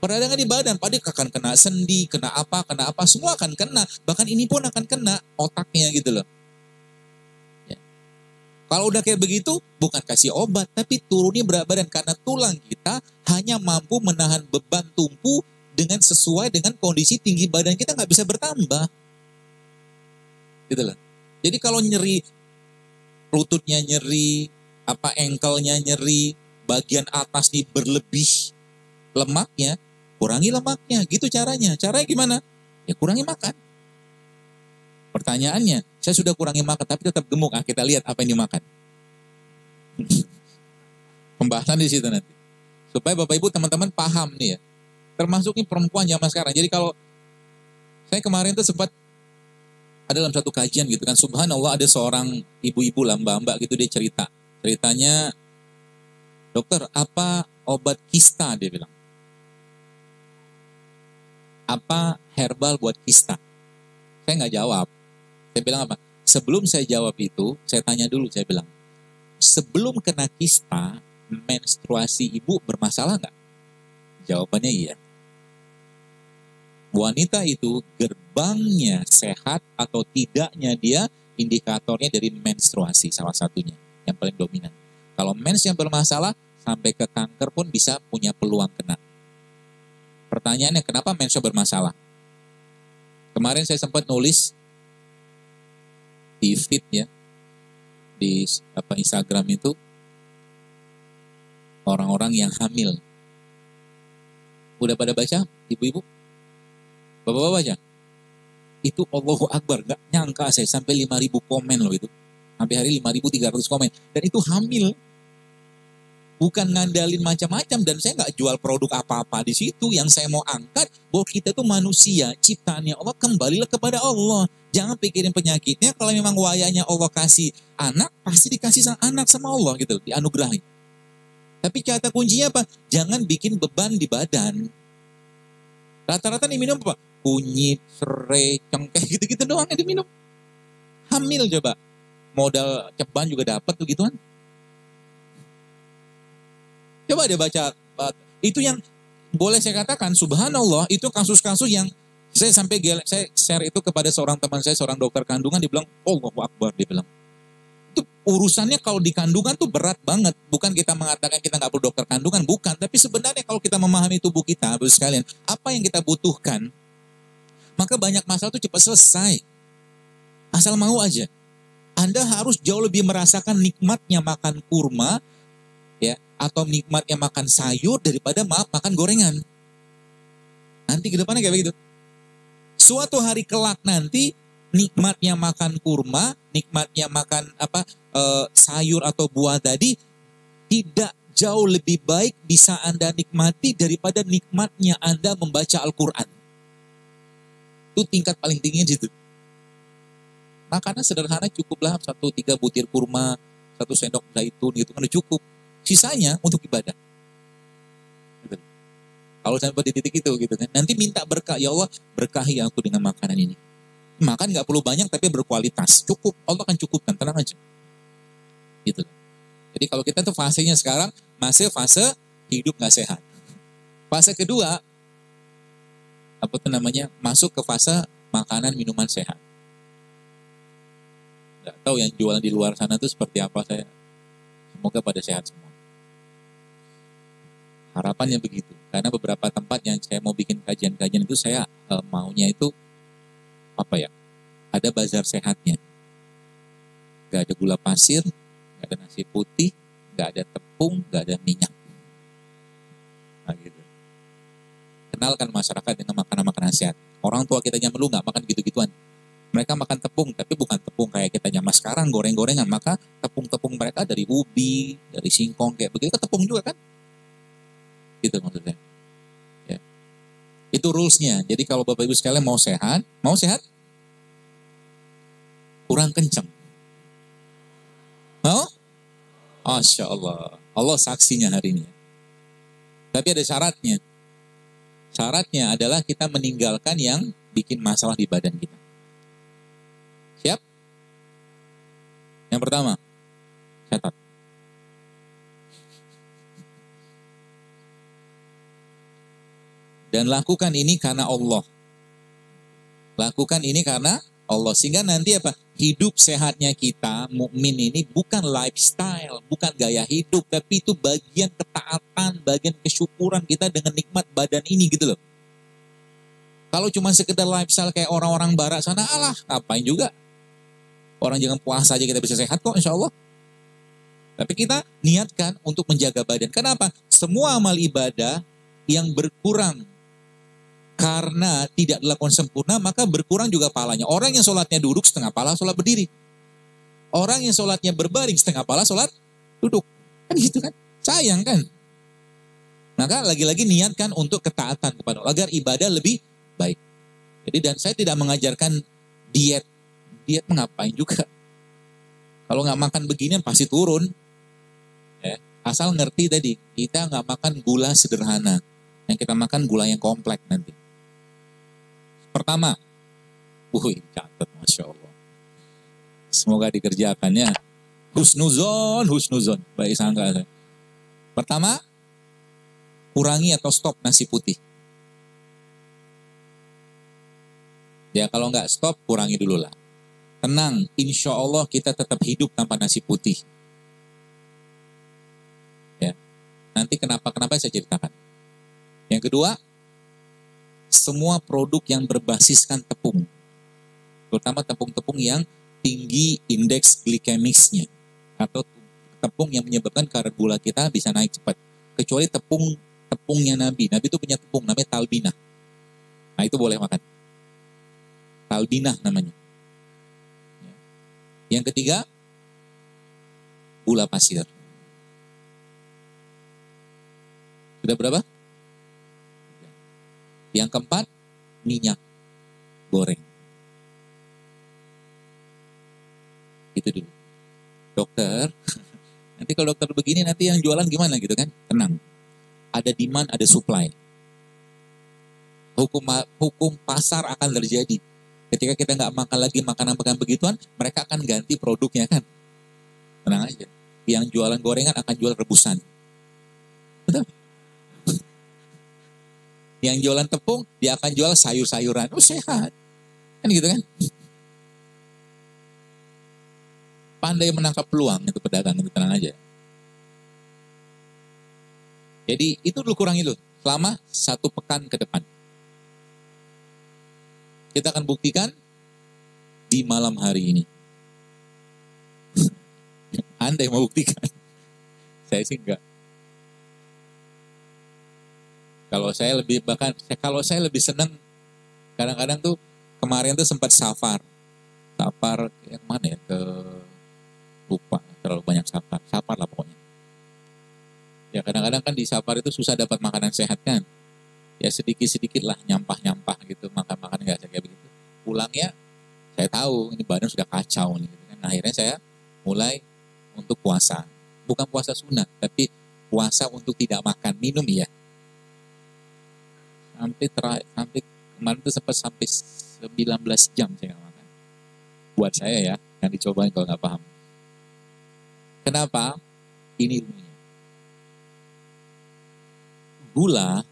Peradangan di badan, pada akan kena sendi, kena apa, semua akan kena. Bahkan ini pun akan kena otaknya gitu loh. Ya. Kalau udah kayak begitu, bukan kasih obat, tapi turunin berat badan. Karena tulang kita hanya mampu menahan beban tumpu dengan sesuai dengan kondisi tinggi badan kita, nggak bisa bertambah. Gitu loh. Jadi kalau nyeri, lututnya nyeri, ankle-nya nyeri, bagian atas nih berlebih lemaknya, kurangi lemaknya, gitu caranya. Caranya gimana? Ya kurangi makan. Pertanyaannya, saya sudah kurangi makan tapi tetap gemuk. Kita lihat apa yang dimakan. Pembahasan di situ nanti. Supaya Bapak Ibu teman-teman paham nih ya. Termasuk ini perempuan zaman sekarang. Jadi kalau saya kemarin tuh sempat ada dalam satu kajian gitu kan, subhanallah ada seorang ibu-ibu lah, mbak-mbak gitu, dia ceritanya, dokter apa obat kista, dia bilang. Apa herbal buat kista? Saya nggak jawab. Saya bilang apa? Sebelum saya jawab itu, saya tanya dulu, saya bilang, sebelum kena kista, menstruasi ibu bermasalah nggak? Jawabannya iya. Wanita itu gerbangnya sehat atau tidaknya dia indikatornya dari menstruasi salah satunya, yang paling dominan. Kalau mens yang bermasalah, sampai ke kanker pun bisa punya peluang kena. Pertanyaannya, kenapa mensnya bermasalah? Kemarin saya sempat nulis di feed ya, di Instagram itu, orang-orang yang hamil. Udah pada baca, ibu-ibu? Bapak-bapak baca? Itu Allahu Akbar, gak nyangka saya sampai 5.000 komen loh itu. Sampai hari 5.300 komen. Dan itu hamil. Bukan ngandalin macam-macam, dan saya nggak jual produk apa-apa di situ. Yang saya mau angkat bahwa kita itu manusia, ciptaannya Allah, kembalilah kepada Allah. Jangan pikirin penyakitnya. Kalau memang wayanya Allah kasih anak, pasti dikasih sang anak sama Allah gitu, dianugerahi. Tapi kata kuncinya apa? Jangan bikin beban di badan. Rata-rata nih minum apa? Kunyit, serai, cengkeh, gitu-gitu doang yang diminum. Hamil coba. Modal ceban juga dapat tuh gituan. Coba dia baca, itu yang boleh saya katakan, subhanallah, itu kasus-kasus yang saya saya share itu kepada seorang teman saya, seorang dokter kandungan, dia bilang, Allahu Akbar, dia bilang. Itu urusannya kalau di kandungan tuh berat banget. Bukan kita mengatakan kita nggak perlu dokter kandungan, bukan. Tapi sebenarnya kalau kita memahami tubuh kita, Bapak sekalian, apa yang kita butuhkan, maka banyak masalah itu cepat selesai. Asal mau aja. Anda harus jauh lebih merasakan nikmatnya makan kurma, ya, atau nikmatnya makan sayur daripada makan gorengan. Nanti ke depannya kayak begitu. Suatu hari kelak nanti nikmatnya makan kurma, nikmatnya makan sayur atau buah tadi tidak jauh lebih baik bisa Anda nikmati daripada nikmatnya Anda membaca Al-Quran. Itu tingkat paling tinggi di situ. Makanan sederhana cukuplah 3 butir kurma, 1 sendok zaitun gitu kan udah cukup. Sisanya untuk ibadah. Gitu. Kalau sampai di titik itu gitu kan, nanti minta berkah, ya Allah berkahi aku dengan makanan ini. Makan nggak perlu banyak tapi berkualitas, cukup, Allah akan cukupkan, tenang aja. Gitu. Jadi kalau kita tuh fasenya sekarang masih fase hidup nggak sehat. Fase kedua masuk ke fase makanan minuman sehat. Nggak tahu yang jualan di luar sana tuh seperti apa, saya Semoga pada sehat semua. Harapannya begitu. Karena beberapa tempat yang saya mau bikin kajian-kajian itu saya maunya itu apa ya? Ada bazar sehatnya. Gak ada gula pasir, gak ada nasi putih, gak ada tepung, gak ada minyak. Nah, gitu. Kenalkan masyarakat dengan makanan-makanan sehat. Orang tua kita yang dulu gak makan gitu-gituan. Mereka makan tepung, tapi bukan tepung kayak kita zaman sekarang, goreng-gorengan. Maka tepung-tepung mereka dari ubi, dari singkong, kayak begitu, tepung juga kan? Gitu maksudnya. Ya. Itu rules-nya. Jadi kalau Bapak Ibu sekalian mau sehat, kurang kenceng. Mau? Masya Allah. Allah saksinya hari ini. Tapi ada syaratnya. Syaratnya adalah kita meninggalkan yang bikin masalah di badan kita. Siap? Yang pertama, catat. Dan lakukan ini karena Allah. Lakukan ini karena Allah. Sehingga nanti apa? Hidup sehatnya kita, mukmin ini bukan lifestyle, bukan gaya hidup, tapi itu bagian ketaatan, bagian kesyukuran kita dengan nikmat badan ini gitu loh. Kalau cuma sekedar lifestyle kayak orang-orang barat sana, alah, ngapain juga. Orang jangan puasa aja kita bisa sehat kok insya Allah. Tapi kita niatkan untuk menjaga badan. Kenapa? Semua amal ibadah yang berkurang karena tidak dilakukan sempurna, maka berkurang juga pahalanya. Orang yang sholatnya duduk setengah pahala sholat berdiri. Orang yang sholatnya berbaring setengah pahala sholat duduk. Kan gitu kan? Sayang kan? Maka lagi-lagi niatkan untuk ketaatan kepada Allah agar ibadah lebih baik. Jadi dan saya tidak mengajarkan diet. Diet mengapain juga. Kalau nggak makan beginian pasti turun. Ya. Asal ngerti tadi, kita nggak makan gula sederhana. Yang kita makan gula yang kompleks nanti. Pertama, catat Masya Allah. Semoga dikerjakannya. Husnuzon. Baik sangka. Pertama, kurangi atau stop nasi putih. Ya kalau nggak stop, kurangi dulu lah. Tenang, insya Allah kita tetap hidup tanpa nasi putih. Ya, nanti kenapa saya ceritakan. Yang kedua, semua produk yang berbasiskan tepung, terutama tepung-tepung yang tinggi indeks glikemiknya, atau tepung yang menyebabkan kadar gula kita bisa naik cepat. Kecuali tepungnya Nabi itu punya tepung namanya talbinah. Nah itu boleh makan. Talbinah namanya. Yang ketiga, gula pasir. Sudah berapa? Yang keempat, minyak goreng. Itu dulu. Dokter, nanti kalau dokter begini nanti yang jualan gimana gitu kan? Tenang. Ada demand, ada supply. Hukum pasar akan terjadi. Ketika kita nggak makan lagi makanan-makanan begituan, mereka akan ganti produknya kan. Tenang aja. Yang jualan gorengan akan jual rebusan. Betul? Yang jualan tepung, dia akan jual sayur-sayuran. Sehat. Kan gitu kan? Pandai menangkap peluang itu pedagang, itu tenang aja. Jadi itu dulu kurangi dulu. Selama 1 pekan ke depan. Kita akan buktikan di malam hari ini. Anda yang mau buktikan. Saya sih enggak. Kalau saya lebih senang, kadang-kadang tuh kemarin tuh sempat safar yang mana ya, lupa, terlalu banyak safar lah pokoknya. Ya kadang-kadang kan di safar itu susah dapat makanan sehat kan. Ya sedikit-sedikit lah nyampah gitu, makan nggak kayak begitu. Pulangnya saya tahu ini badan sudah kacau nih. Gitu kan. Nah, akhirnya saya mulai untuk puasa, bukan puasa sunat, tapi puasa untuk tidak makan minum ya. Sampai kemarin itu sampai 19 jam saya nggak makan. Buat saya ya, yang dicobain kalau nggak paham. Kenapa? Ini ilmunya. Gula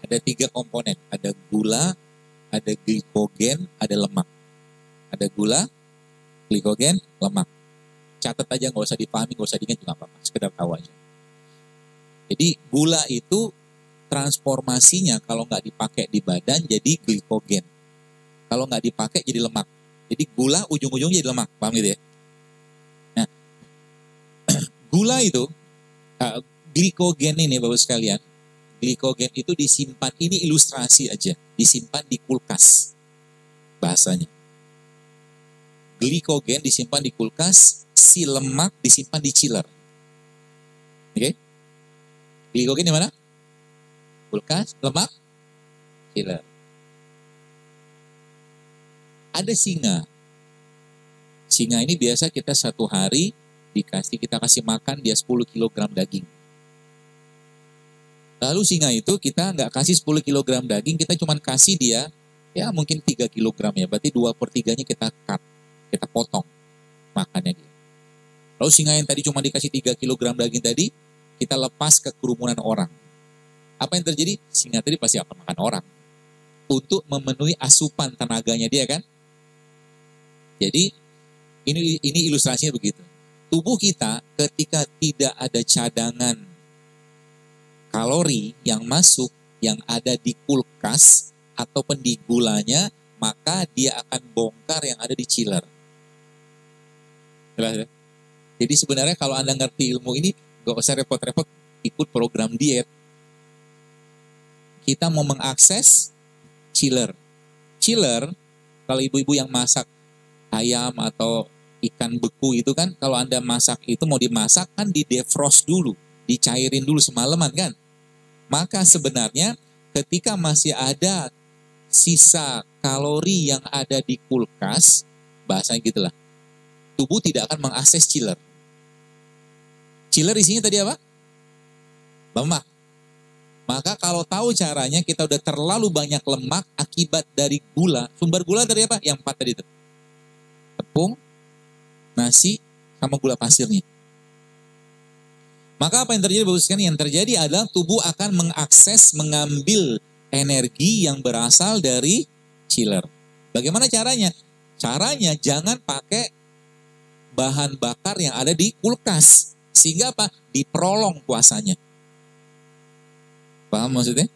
ada 3 komponen. Ada gula, ada glikogen, ada lemak. Ada gula, glikogen, lemak. catat aja, nggak usah dipahami, nggak usah diingat juga apa-apa, sekedar tahu aja. Jadi gula itu transformasinya kalau nggak dipakai di badan jadi glikogen. Kalau nggak dipakai jadi lemak. Jadi gula ujung-ujungnya jadi lemak, paham gitu ya? Nah, gula itu, glikogen ini Bapak sekalian, glikogen itu disimpan, ini ilustrasi aja, disimpan di kulkas bahasanya. Glikogen disimpan di kulkas, si lemak disimpan di chiller. Oke? Glikogen di mana? Kulkas, lemak, chiller. Ada singa. Singa ini biasa kita satu hari kita kasih makan dia 10 kg daging. Lalu singa itu kita nggak kasih 10 kg daging, kita cuma kasih dia ya mungkin 3 kg ya, berarti 2/3-nya kita cut, kita potong makannya dia. Lalu singa yang tadi cuma dikasih 3 kg daging tadi, kita lepas ke kerumunan orang. Apa yang terjadi? Singa tadi pasti akan makan orang untuk memenuhi asupan tenaganya dia kan. Jadi ini ilustrasinya begitu. Tubuh kita ketika tidak ada cadangan kalori yang masuk, yang ada di kulkas ataupun di gulanya, maka dia akan bongkar yang ada di chiller. Jelas ya? Jadi sebenarnya kalau Anda ngerti ilmu ini, gak usah repot-repot ikut program diet. Kita mau mengakses chiller. Chiller, kalau ibu-ibu yang masak ayam atau ikan beku itu kan, kalau Anda masak itu mau dimasak kan di defrost dulu, dicairin dulu semalaman kan. Maka sebenarnya ketika masih ada sisa kalori yang ada di kulkas, bahasanya gitulah, tubuh tidak akan mengakses chiller. Chiller isinya tadi apa? Lemak. Maka kalau tahu caranya, kita udah terlalu banyak lemak akibat dari gula. Sumber gula dari apa? Yang 4 tadi itu. Tepung, nasi, sama gula pasirnya. Maka apa yang terjadi Bapak sekalian? Yang terjadi adalah tubuh akan mengakses, mengambil energi yang berasal dari chiller. Bagaimana caranya? Caranya jangan pakai bahan bakar yang ada di kulkas. Sehingga apa? Diprolong puasanya. Paham maksudnya?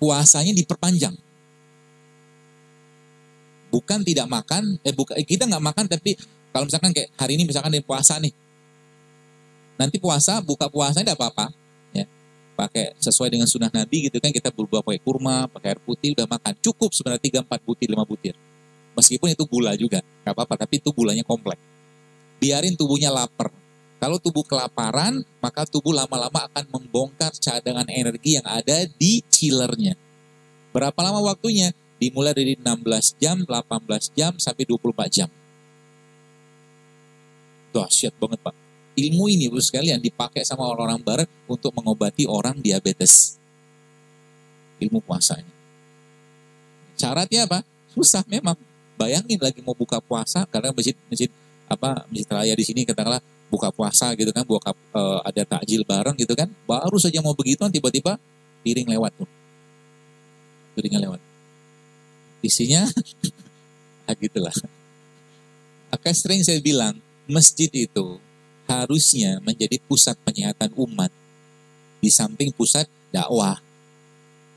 Puasanya diperpanjang. Bukan tidak makan, kita nggak makan, tapi kalau misalkan kayak hari ini misalkan ada puasa nih, nanti buka puasa tidak apa-apa, ya, pakai sesuai dengan sunnah Nabi gitu kan, kita berbuat pakai kurma, pakai air putih, udah makan, cukup sebenarnya 3, 4 butir, 5 butir, meskipun itu gula juga, nggak apa-apa, tapi itu gulanya kompleks, biarin tubuhnya lapar. Kalau tubuh kelaparan, maka tubuh lama-lama akan membongkar cadangan energi yang ada di chillernya. Berapa lama waktunya? Dimulai dari 16 jam, 18 jam, sampai 24 jam. Dahsyat banget Pak. Ilmu ini Bapak sekalian dipakai sama orang-orang barat untuk mengobati orang diabetes. Ilmu puasa ini. Syaratnya apa? Susah memang. Bayangin lagi mau buka puasa, karena masjid raya di sini katakanlah buka puasa gitu kan, ada takjil bareng gitu kan, baru saja mau begituan tiba-tiba piring lewat tuh. Piringnya lewat. Isinya gitulah. Maka sering saya bilang, masjid itu harusnya menjadi pusat penyehatan umat di samping pusat dakwah.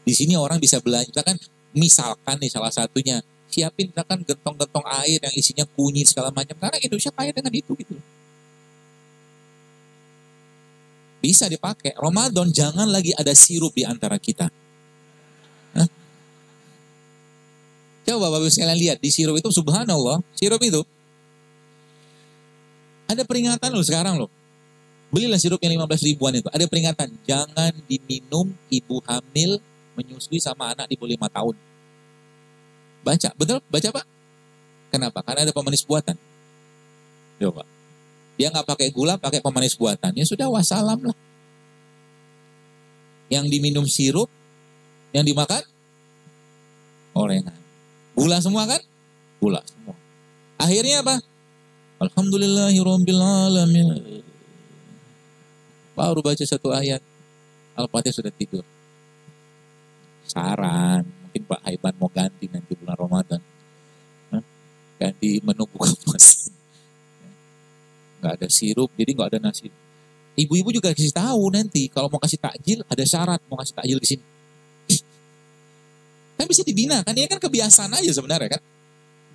Di sini orang bisa belanja kan, misalkan nih salah satunya siapin misalkan gentong-gentong air yang isinya kunyit segala macam, karena Indonesia kaya dengan itu gitu. Bisa dipakai. Ramadan jangan lagi ada sirup di antara kita. Hah? Coba Bapak sekalian lihat di sirup itu, subhanallah, sirup itu ada peringatan loh sekarang loh. Belilah sirup yang 15 ribuan itu. Ada peringatan, jangan diminum ibu hamil menyusui sama anak di bawah 5 tahun. Baca, betul? Baca Pak? Kenapa? Karena ada pemanis buatan. Coba. Dia nggak pakai gula, pakai pemanis buatan. Ya sudah, wassalam lah. Yang diminum sirup, yang dimakan gorengan. Gula semua kan? Gula semua. Akhirnya apa? Alhamdulillahirabbil alamin. Baru baca 1 ayat, Al-Fatihah sudah tidur. Saran, mungkin Pak Haiban mau ganti nanti bulan Ramadan. Ganti menu buka puasa. nggak ada sirup, jadi nggak ada nasi. Ibu-ibu juga kasih tahu nanti kalau mau kasih takjil ada syarat, mau kasih takjil di sini. Kan bisa dibina kan, ini kan kebiasaan aja sebenarnya kan.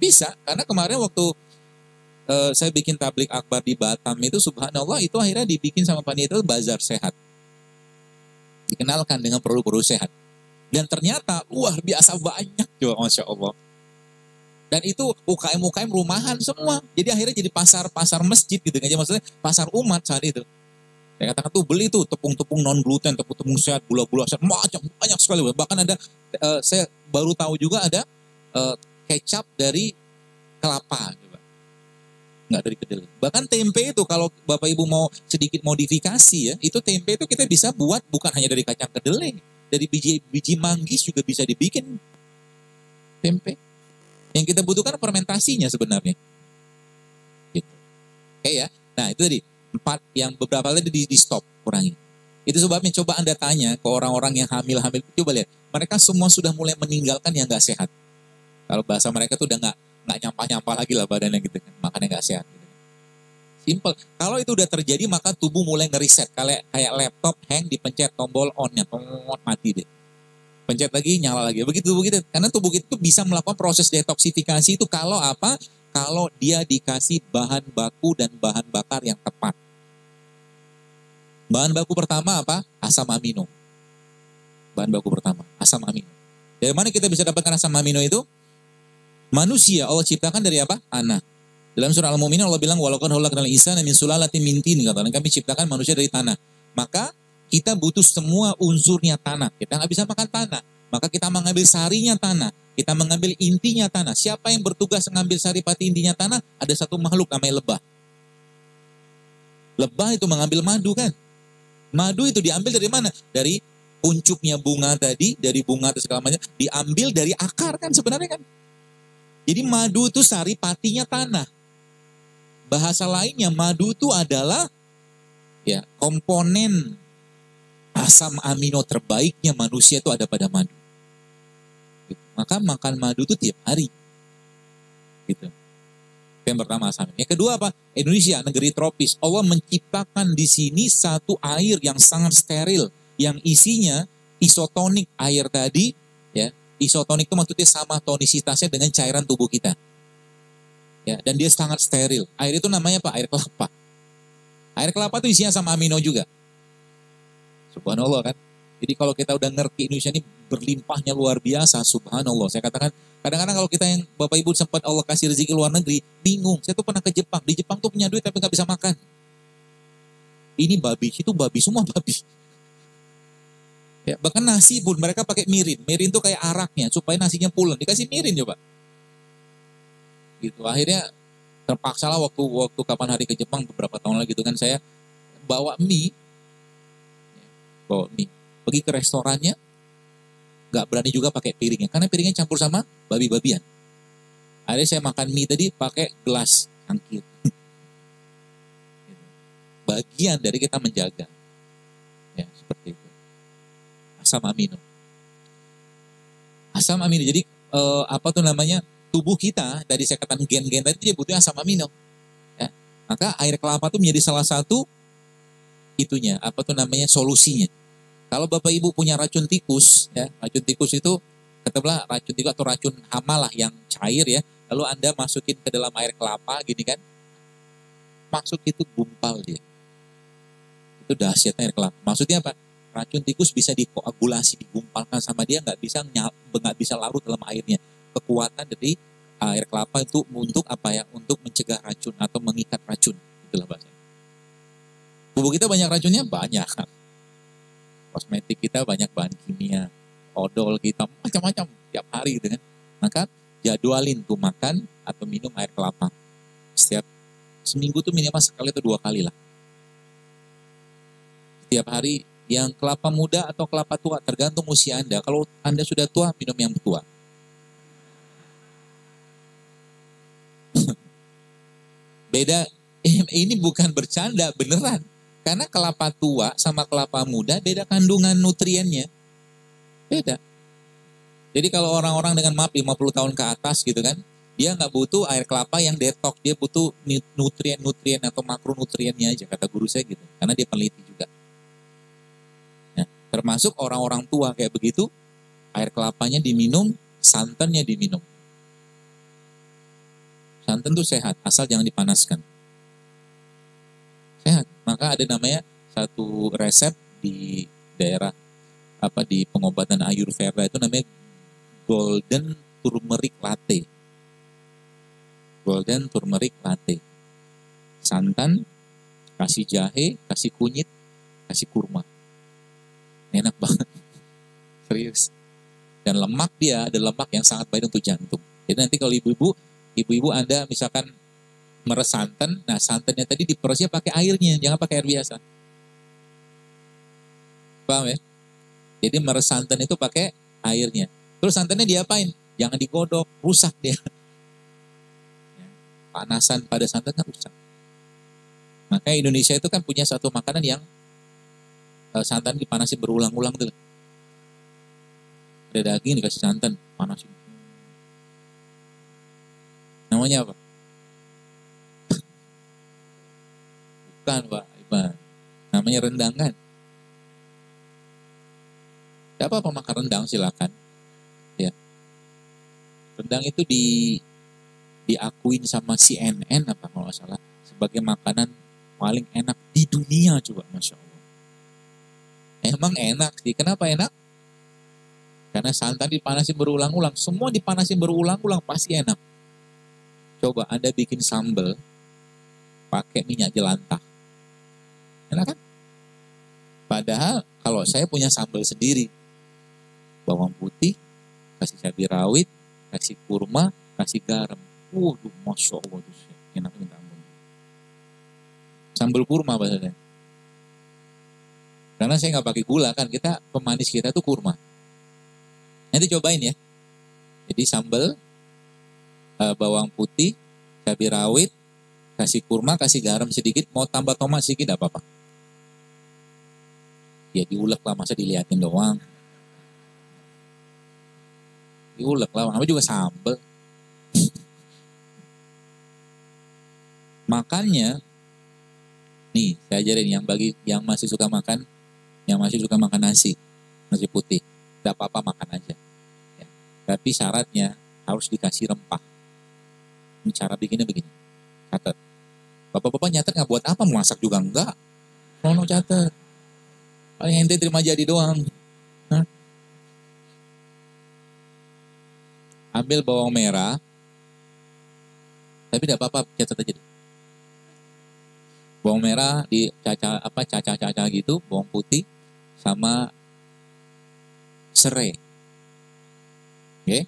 Bisa, karena kemarin waktu saya bikin tablik akbar di Batam itu subhanallah itu akhirnya dibikin sama panitia itu bazar sehat. Dikenalkan dengan produk-produk sehat. Dan ternyata luar biasa banyak juga Masya Allah. Dan itu UKM-UKM rumahan semua. Jadi akhirnya jadi pasar masjid gitu aja, maksudnya pasar umat saat itu. Saya katakan tuh beli tuh tepung-tepung non gluten, tepung-tepung sehat, gula-gula sehat, macam banyak sekali. Bahkan ada saya baru tahu juga ada kecap dari kelapa, coba. Nggak dari kedelai. Bahkan tempe itu kalau Bapak Ibu mau sedikit modifikasi ya, itu tempe itu kita bisa buat bukan hanya dari kacang kedelai, dari biji manggis juga bisa dibikin tempe. Yang kita butuhkan fermentasinya sebenarnya. Gitu. Oke ya. Nah itu tadi 4 yang beberapa tadi di stop, kurangi. Itu sebabnya coba Anda tanya ke orang-orang yang hamil-hamil, coba lihat, mereka semua sudah mulai meninggalkan yang nggak sehat. Kalau bahasa mereka tuh udah nggak nyampah-nyampah lagi lah badannya gitu kan, makannya nggak sehat. Gitu. Simple. Kalau itu udah terjadi maka tubuh mulai ngeriset, kayak laptop hang, dipencet tombol on-nya, mati deh. Pencet lagi, nyala lagi. Begitu. Karena tubuh itu bisa melakukan proses detoksifikasi itu kalau apa? Kalau dia dikasih bahan baku dan bahan bakar yang tepat. Bahan baku pertama apa? Asam amino. Bahan baku pertama, asam amino. Dari mana kita bisa dapatkan asam amino itu? Manusia Allah ciptakan dari apa? Tanah. Dalam surah Al-Mu'minun Allah bilang walaupun khalaqnal insana min sulalatin min tin, katakan kami ciptakan manusia dari tanah. Maka kita butuh semua unsurnya tanah. Kita nggak bisa makan tanah. Maka kita mengambil sarinya tanah. Kita mengambil intinya tanah. Siapa yang bertugas mengambil sari pati intinya tanah? Ada satu makhluk namanya lebah. Lebah itu mengambil madu kan. Madu itu diambil dari mana? Dari puncuknya bunga tadi, dari bunga atau segala macam. Diambil dari akar kan sebenarnya kan. Jadi madu itu sari patinya tanah. Bahasa lainnya madu itu adalah ya komponen asam amino terbaiknya manusia itu ada pada madu. Maka makan madu itu tiap hari. Gitu. Yang pertama asam. Yang kedua apa? Indonesia, negeri tropis. Allah menciptakan di sini satu air yang sangat steril. Yang isinya isotonik air tadi. Ya, isotonik itu maksudnya sama tonisitasnya dengan cairan tubuh kita. Ya, dan dia sangat steril. Air itu namanya apa? Air kelapa. Air kelapa itu isinya asam amino juga. Subhanallah kan. Jadi kalau kita udah ngerti Indonesia ini berlimpahnya luar biasa, subhanallah. Saya katakan, kadang-kadang kalau kita yang Bapak Ibu sempat Allah kasih rezeki luar negeri, bingung. Saya tuh pernah ke Jepang. Di Jepang tuh punya duit tapi nggak bisa makan. Ini babi, itu babi, semua babi. Ya, bahkan nasi pun mereka pakai mirin. Mirin tuh kayak araknya, supaya nasinya pulen. Dikasih mirin coba. Gitu. Akhirnya terpaksa lah waktu kapan hari ke Jepang beberapa tahun lagi itu kan saya bawa mie. Pergi ke restorannya, nggak berani juga pakai piringnya, karena piringnya campur sama babi-babian. Akhirnya saya makan mie tadi pakai gelas cangkir. Bagian dari kita menjaga, ya seperti itu. Asam amino. Asam amino. Jadi apa tuh namanya? Tubuh kita dari saya katakan gen-gen tadi dia butuh asam amino. Ya. Maka air kelapa itu menjadi salah satu itunya, apa tuh namanya solusinya. Kalau Bapak Ibu punya racun tikus, ya, racun tikus itu katakanlah racun tikus atau racun hama lah yang cair ya, lalu Anda masukin ke dalam air kelapa gini kan, masuk itu gumpal dia. Itu dahsyatnya air kelapa. Maksudnya apa? Racun tikus bisa dikoagulasi, digumpalkan sama dia, nggak bisa larut dalam airnya. Kekuatan dari air kelapa itu untuk apa ya? Untuk mencegah racun atau mengikat racun. Itulah bahasanya. Tubuh kita banyak racunnya? Banyak. Kosmetik kita banyak bahan kimia, odol kita macam-macam tiap hari gitu kan. Maka jadwalin tuh makan atau minum air kelapa. Setiap seminggu tuh minimal sekali atau 2 kali lah. Setiap hari, yang kelapa muda atau kelapa tua tergantung usia Anda. Kalau Anda sudah tua, minum yang tua. Beda, ini bukan bercanda, beneran. Karena kelapa tua sama kelapa muda beda kandungan nutriennya. Beda. Jadi kalau orang-orang dengan maaf 50 tahun ke atas gitu kan, Dia nggak butuh air kelapa yang detox, dia butuh nutrien-nutrien atau makronutriennya aja, kata guru saya gitu. Karena dia peneliti juga. Nah, termasuk orang-orang tua kayak begitu, air kelapanya diminum, santannya diminum. Santan tuh sehat, asal jangan dipanaskan. Sehat. Maka ada namanya satu resep di daerah di pengobatan Ayurveda itu namanya golden turmeric latte. Golden turmeric latte. Santan, kasih jahe, kasih kunyit, kasih kurma. Enak banget. Serius. Dan lemak dia ada lemak yang sangat baik untuk jantung. Jadi nanti kalau ibu-ibu Anda misalkan meres santan, nah santannya tadi diperesnya pakai airnya, jangan pakai air biasa. Paham ya? Jadi meres santan itu pakai airnya. Terus santannya diapain? Jangan digodok, rusak dia. Panasan pada santan kan rusak. Maka Indonesia itu kan punya satu makanan yang santan dipanasin berulang-ulang tuh. Ada daging dikasih santan, panasin. Namanya apa? Bukan Pak Iban. Namanya rendang kan? Tidak apa-apa makan rendang silakan. Ya. Rendang itu diakuin sama CNN apa kalau nggak salah sebagai makanan paling enak di dunia coba, Masya Allah. Emang enak sih. Kenapa enak? Karena santan dipanasin berulang-ulang. Semua dipanasin berulang-ulang pasti enak. Coba Anda bikin sambal pakai minyak jelantah. Enak kan? Padahal kalau saya punya sambal sendiri, bawang putih, kasih cabai rawit, kasih kurma, kasih garam. Waduh, Masya Allah. Enak minta ampun. Sambal kurma bahasanya. Karena saya nggak pakai gula kan, kita pemanis kita tuh kurma. Nanti cobain ya. Jadi sambal, bawang putih, cabai rawit, kasih kurma, kasih garam sedikit, mau tambah tomat sedikit, tidak apa-apa. Ya diulek lah, masa diliatin doang. Diulek lah, apa juga sambal. Makannya, nih saya ajarin yang masih suka makan, nasi putih, tidak apa-apa makan aja. Ya. Tapi syaratnya harus dikasih rempah. Ini cara bikinnya begini. Catat. Bapak-bapak nyatet nggak buat apa? Masak juga enggak. Nono catat. Paling ente terima jadi doang. Hah? Ambil bawang merah. Tapi tidak apa-apa, catat aja deh. Bawang merah cacah-cacah gitu, bawang putih sama serai. Oke?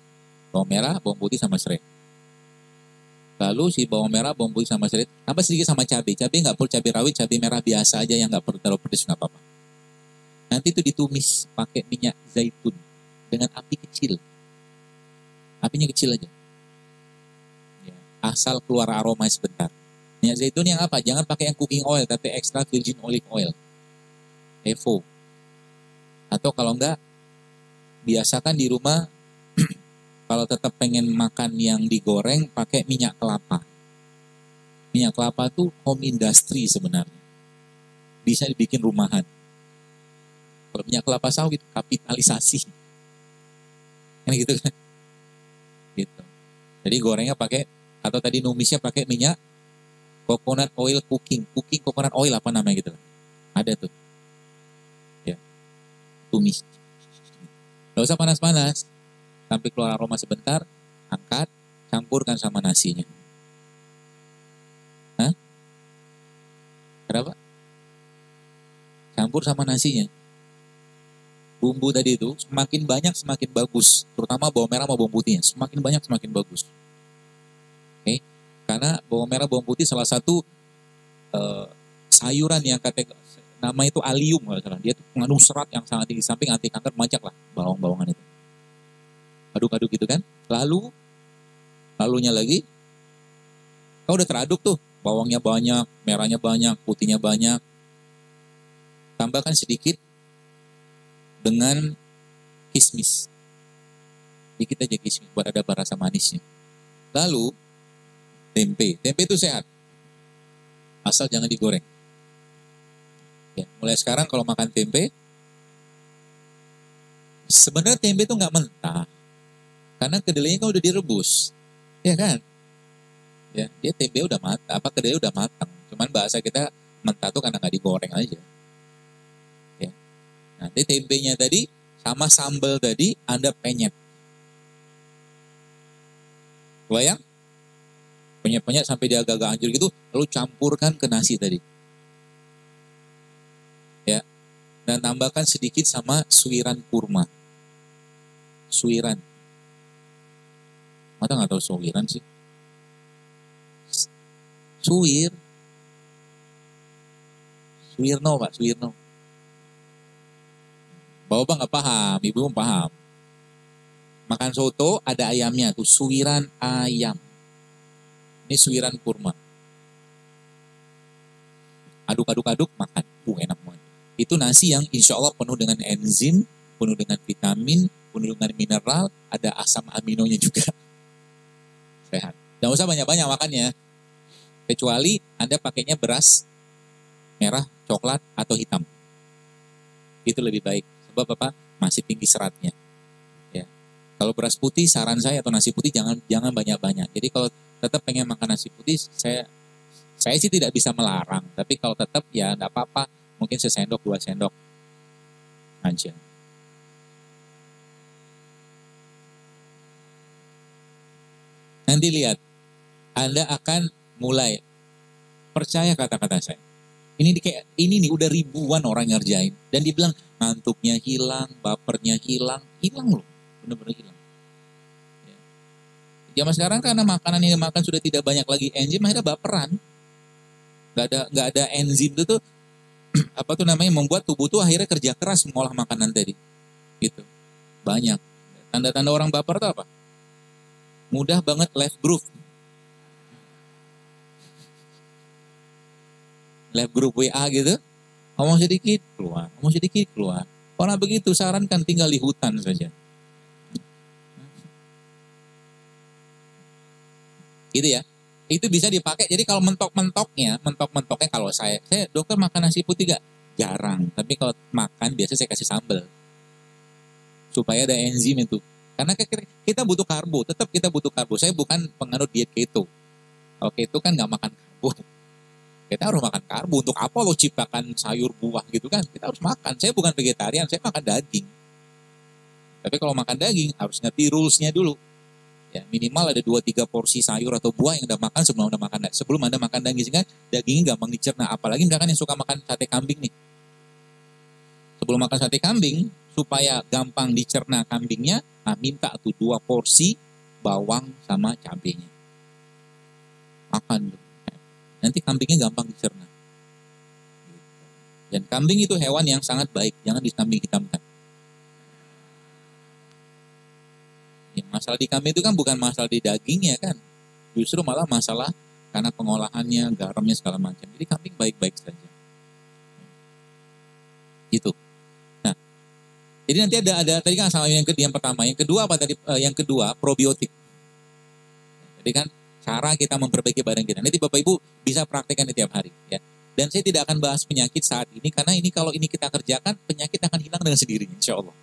Bawang merah, bawang putih sama serai. Lalu si bawang merah, bawang putih sama serai, tambah sedikit sama cabai. Cabai nggak perlu cabai rawit, cabai merah biasa aja yang nggak perlu terlalu pedas, nggak apa-apa. Nanti itu ditumis pakai minyak zaitun dengan api kecil. Apinya kecil aja. Ya, asal keluar aroma sebentar. Minyak zaitun yang apa? Jangan pakai yang cooking oil, tapi extra virgin olive oil. EVO. Atau kalau enggak, biasakan di rumah, kalau tetap pengen makan yang digoreng, pakai minyak kelapa. Minyak kelapa itu home industry sebenarnya. Bisa dibikin rumahan. Kalau minyak kelapa sawit, kapitalisasi. Kan gitu kan? Gitu. Jadi gorengnya pakai, atau tadi numisnya pakai minyak coconut oil cooking coconut oil apa namanya gitu. Ada tuh. Ya. Tumis. Gak usah panas-panas. Sampai keluar aroma sebentar, angkat, campurkan sama nasinya. Hah? Kenapa? Campur sama nasinya. Bumbu tadi itu semakin banyak semakin bagus, terutama bawang merah sama bawang putihnya. Semakin banyak semakin bagus. Oke? Karena bawang merah bawang putih salah satu sayuran yang nama itu alium kalau salah. Dia itu mengandung serat yang sangat tinggi, samping anti kanker, banyak lah bawang-bawangan itu. Aduk-aduk gitu kan. Lalunya lagi, kau udah teraduk tuh, bawangnya banyak, merahnya banyak, putihnya banyak. Tambahkan sedikit dengan kismis. Dikit aja kismis buat ada rasa manisnya. Lalu tempe. Tempe itu sehat. Asal jangan digoreng. Ya, mulai sekarang kalau makan tempe, sebenarnya tempe itu nggak mentah. Karena kedelainya kan udah direbus. Ya kan? Ya, dia tempe udah matang, kedelai udah matang. Cuman bahasa kita mentah tuh karena nggak digoreng aja. Ya. Nanti tempenya tadi sama sambal tadi Anda penyet. Bayang? Penyet-penyet sampai dia agak-agak hancur gitu, lalu campurkan ke nasi tadi. Ya. Dan tambahkan sedikit sama suiran kurma. Suiran. Mata nggak tahu suiran sih. Suwirno Pak, Suwirno. Bapak nggak paham, ibu paham. Makan soto ada ayamnya tuh, suiran ayam. Ini suiran kurma. Aduk-aduk-aduk makan, enak banget. Itu nasi yang insya Allah penuh dengan enzim, penuh dengan vitamin, penuh dengan mineral, ada asam aminonya juga. Sehat. Jangan usah banyak-banyak makannya. Kecuali Anda pakainya beras merah, coklat, atau hitam. Itu lebih baik. Sebab apa? Masih tinggi seratnya. Ya. Kalau beras putih, saran saya atau nasi putih jangan banyak-banyak. Jadi kalau tetap pengen makan nasi putih, saya sih tidak bisa melarang. Tapi kalau tetap ya enggak apa-apa. Mungkin sesendok, 2 sendok aja. Nanti lihat, Anda akan mulai percaya kata-kata saya. Ini nih udah ribuan orang ngerjain dan dibilang ngantuknya hilang, bapernya hilang loh, bener-bener hilang. Ya. Zaman sekarang karena makanan yang dimakan sudah tidak banyak lagi enzim, akhirnya baperan. Gak ada enzim itu tuh apa tuh namanya membuat tubuh tuh akhirnya kerja keras mengolah makanan tadi. Gitu. Banyak. Tanda-tanda orang baper itu apa? Mudah banget left groove. Left group WA gitu, ngomong sedikit keluar. Orang begitu sarankan tinggal di hutan saja. Gitu ya. Itu bisa dipakai. Jadi kalau mentok-mentoknya kalau saya dokter makan nasi putih gak? Jarang. Tapi kalau makan biasa saya kasih sambal. Supaya ada enzim itu. Karena kita butuh karbo, tetap kita butuh karbo. Saya bukan penganut diet keto. Kalau keto kan gak makan karbo. Kita harus makan karbo. Untuk apa lo ciptakan sayur buah gitu kan? Kita harus makan. Saya bukan vegetarian, saya makan daging. Tapi kalau makan daging harus ngerti rules-nya dulu. Ya, minimal ada 2-3 porsi sayur atau buah yang Anda makan sebelum Anda makan daging, sehingga dagingnya gampang dicerna. Apalagi misalkan yang suka makan sate kambing nih. Sebelum makan sate kambing, supaya gampang dicerna kambingnya, minta tuh 2 porsi bawang sama cabenya. Makan. Nanti kambingnya gampang dicerna. Dan kambing itu hewan yang sangat baik, jangan dikambing hitamkan. Ya, masalah di kambing itu kan bukan masalah di dagingnya kan, justru malah masalah karena pengolahannya, garamnya segala macam. Jadi kambing baik-baik saja. Gitu. Nah, jadi nanti ada tadi kan sama yang pertama, yang kedua apa tadi? Yang kedua probiotik. Jadi kan cara kita memperbaiki badan kita. Nanti Bapak Ibu bisa praktekkan di tiap hari ya. Dan saya tidak akan bahas penyakit saat ini karena kalau ini kita kerjakan, penyakit akan hilang dengan sendirinya insya Allah.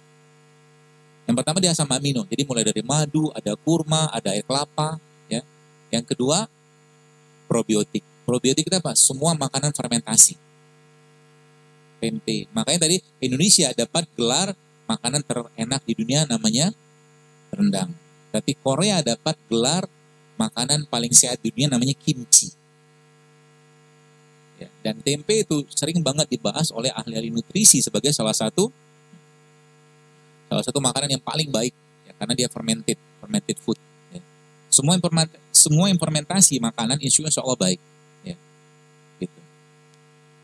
Yang pertama dia asam amino. Jadi mulai dari madu, ada kurma, ada air kelapa ya. Yang kedua probiotik. Probiotik itu apa? Semua makanan fermentasi. Tempe. Makanya tadi Indonesia dapat gelar makanan terenak di dunia namanya rendang. Tapi Korea dapat gelar makanan paling sehat di dunia namanya kimchi. Ya, dan tempe itu sering banget dibahas oleh ahli-ahli nutrisi sebagai salah satu makanan yang paling baik ya, karena dia fermented food. Ya. Semua yang fermentasi makanan insya Allah baik. Ya. Gitu.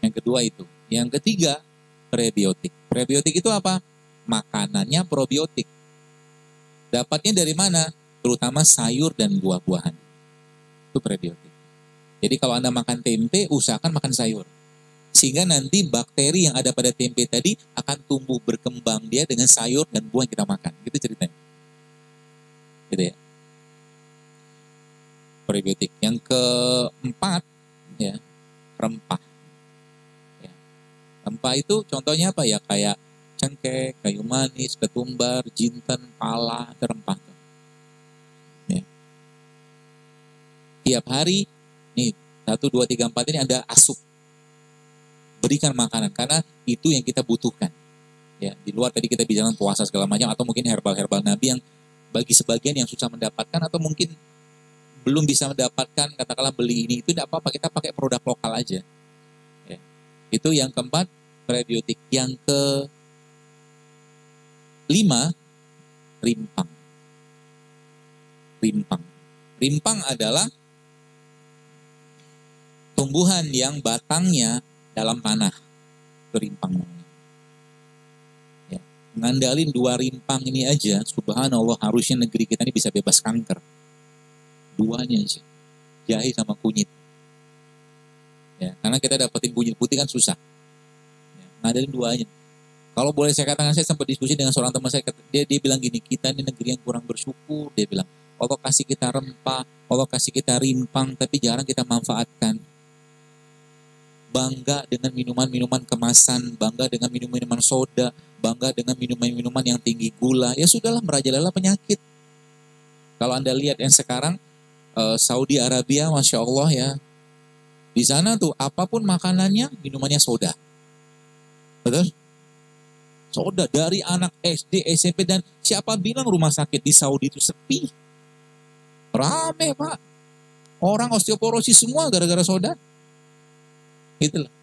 Yang kedua itu. Yang ketiga prebiotik. Prebiotik itu apa? Makanannya probiotik. Dapatnya dari mana? Terutama sayur dan buah-buahan. Itu prebiotik. Jadi kalau Anda makan tempe, usahakan makan sayur. Sehingga nanti bakteri yang ada pada tempe tadi akan tumbuh berkembang dia dengan sayur dan buah yang kita makan. Gitu ceritanya. Gitu ya. prebiotik. Yang keempat, ya, rempah. Ya. Rempah itu contohnya apa ya? Kayak cengkeh, kayu manis, ketumbar, jinten, pala, itu rempah. Ya. Tiap hari, nih 1, 2, 3, 4 ini ada asup. Berikan makanan, karena itu yang kita butuhkan. Ya, di luar tadi kita bicara puasa segala macam, atau mungkin herbal-herbal Nabi yang bagi sebagian yang susah mendapatkan, atau mungkin belum bisa mendapatkan, katakanlah beli ini, itu tidak apa-apa, kita pakai produk lokal aja. Ya. Itu yang keempat, prebiotik. Yang kelima, rimpang. Rimpang adalah tumbuhan yang batangnya dalam tanah. Itu rimpang. Ya. Ngandalin 2 rimpang ini aja, subhanallah, harusnya negeri kita ini bisa bebas kanker. 2-nya aja, jahe sama kunyit. Ya, karena kita dapetin kunyit putih kan susah. Ya, ngandalin 2-nya. Kalau boleh saya katakan, saya sempat diskusi dengan seorang teman saya, dia bilang gini, kita ini negeri yang kurang bersyukur, dia bilang, Allah kasih kita rempah, Allah kasih kita rimpang, tapi jarang kita manfaatkan. Bangga dengan minuman-minuman kemasan, bangga dengan minuman-minuman soda, bangga dengan minuman-minuman yang tinggi gula, ya sudahlah, merajalela penyakit. Kalau Anda lihat yang sekarang, Saudi Arabia, Masya Allah ya, di sana tuh apapun makanannya, minumannya soda. Betul? Soda, dari anak SD, SMP, dan siapa bilang rumah sakit di Saudi itu sepi? Rame Pak. Orang osteoporosis semua gara-gara soda. Itulah.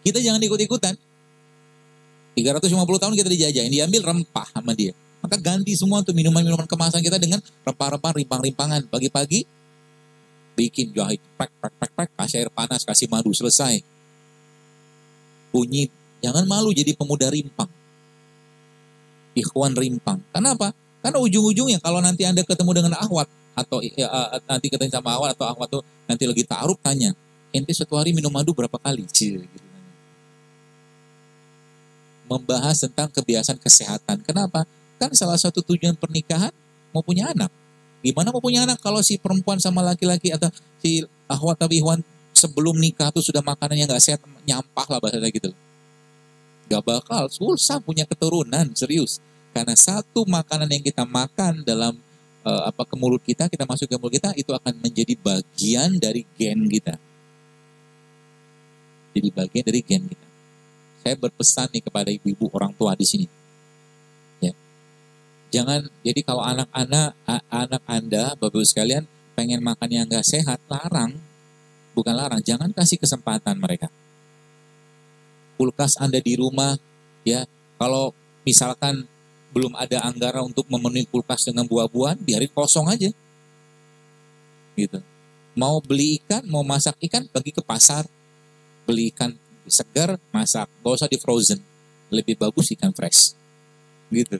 Kita jangan ikut-ikutan. 350 tahun kita dijajah, yang diambil rempah sama dia. Maka ganti semua tuh minuman-minuman kemasan kita dengan rempah-rempah, rimpang-rimpangan. Pagi-pagi bikin jahe, kasih air panas, kasih madu, selesai. Kunyit, jangan malu jadi pemuda rimpang. Ikhwan rimpang. Kenapa? Karena ujung-ujungnya kalau nanti Anda ketemu dengan akhwat, atau nanti ketemu sama akhwat, atau akhwat tuh nanti lagi ta'aruf, tanya, ente satu hari minum madu berapa kali? Gitu. Membahas tentang kebiasaan kesehatan. Kenapa? Kan salah satu tujuan pernikahan mau punya anak. Gimana mau punya anak kalau si perempuan sama laki-laki atau si akhwat atau ikhwan sebelum nikah tuh sudah makanan yang gak sehat, nyampah lah bahasanya gitu. Gak bakal, susah punya keturunan, serius. Karena satu makanan yang kita makan dalam ke mulut kita masuk ke mulut kita, itu akan menjadi bagian dari gen kita. Jadi bagian dari gen kita. Saya berpesan nih kepada ibu-ibu orang tua di sini. Ya. Jangan, jadi kalau anak Anda, Bapak-Ibu sekalian, pengen makan yang gak sehat, larang. Bukan larang, jangan kasih kesempatan mereka. Kulkas Anda di rumah, ya, kalau misalkan belum ada anggaran untuk memenuhi kulkas dengan buah-buahan, biarin kosong aja. Gitu. Mau beli ikan, mau masak ikan, pergi ke pasar. Beli ikan segar, masak, gak usah di frozen, lebih bagus ikan fresh, gitu.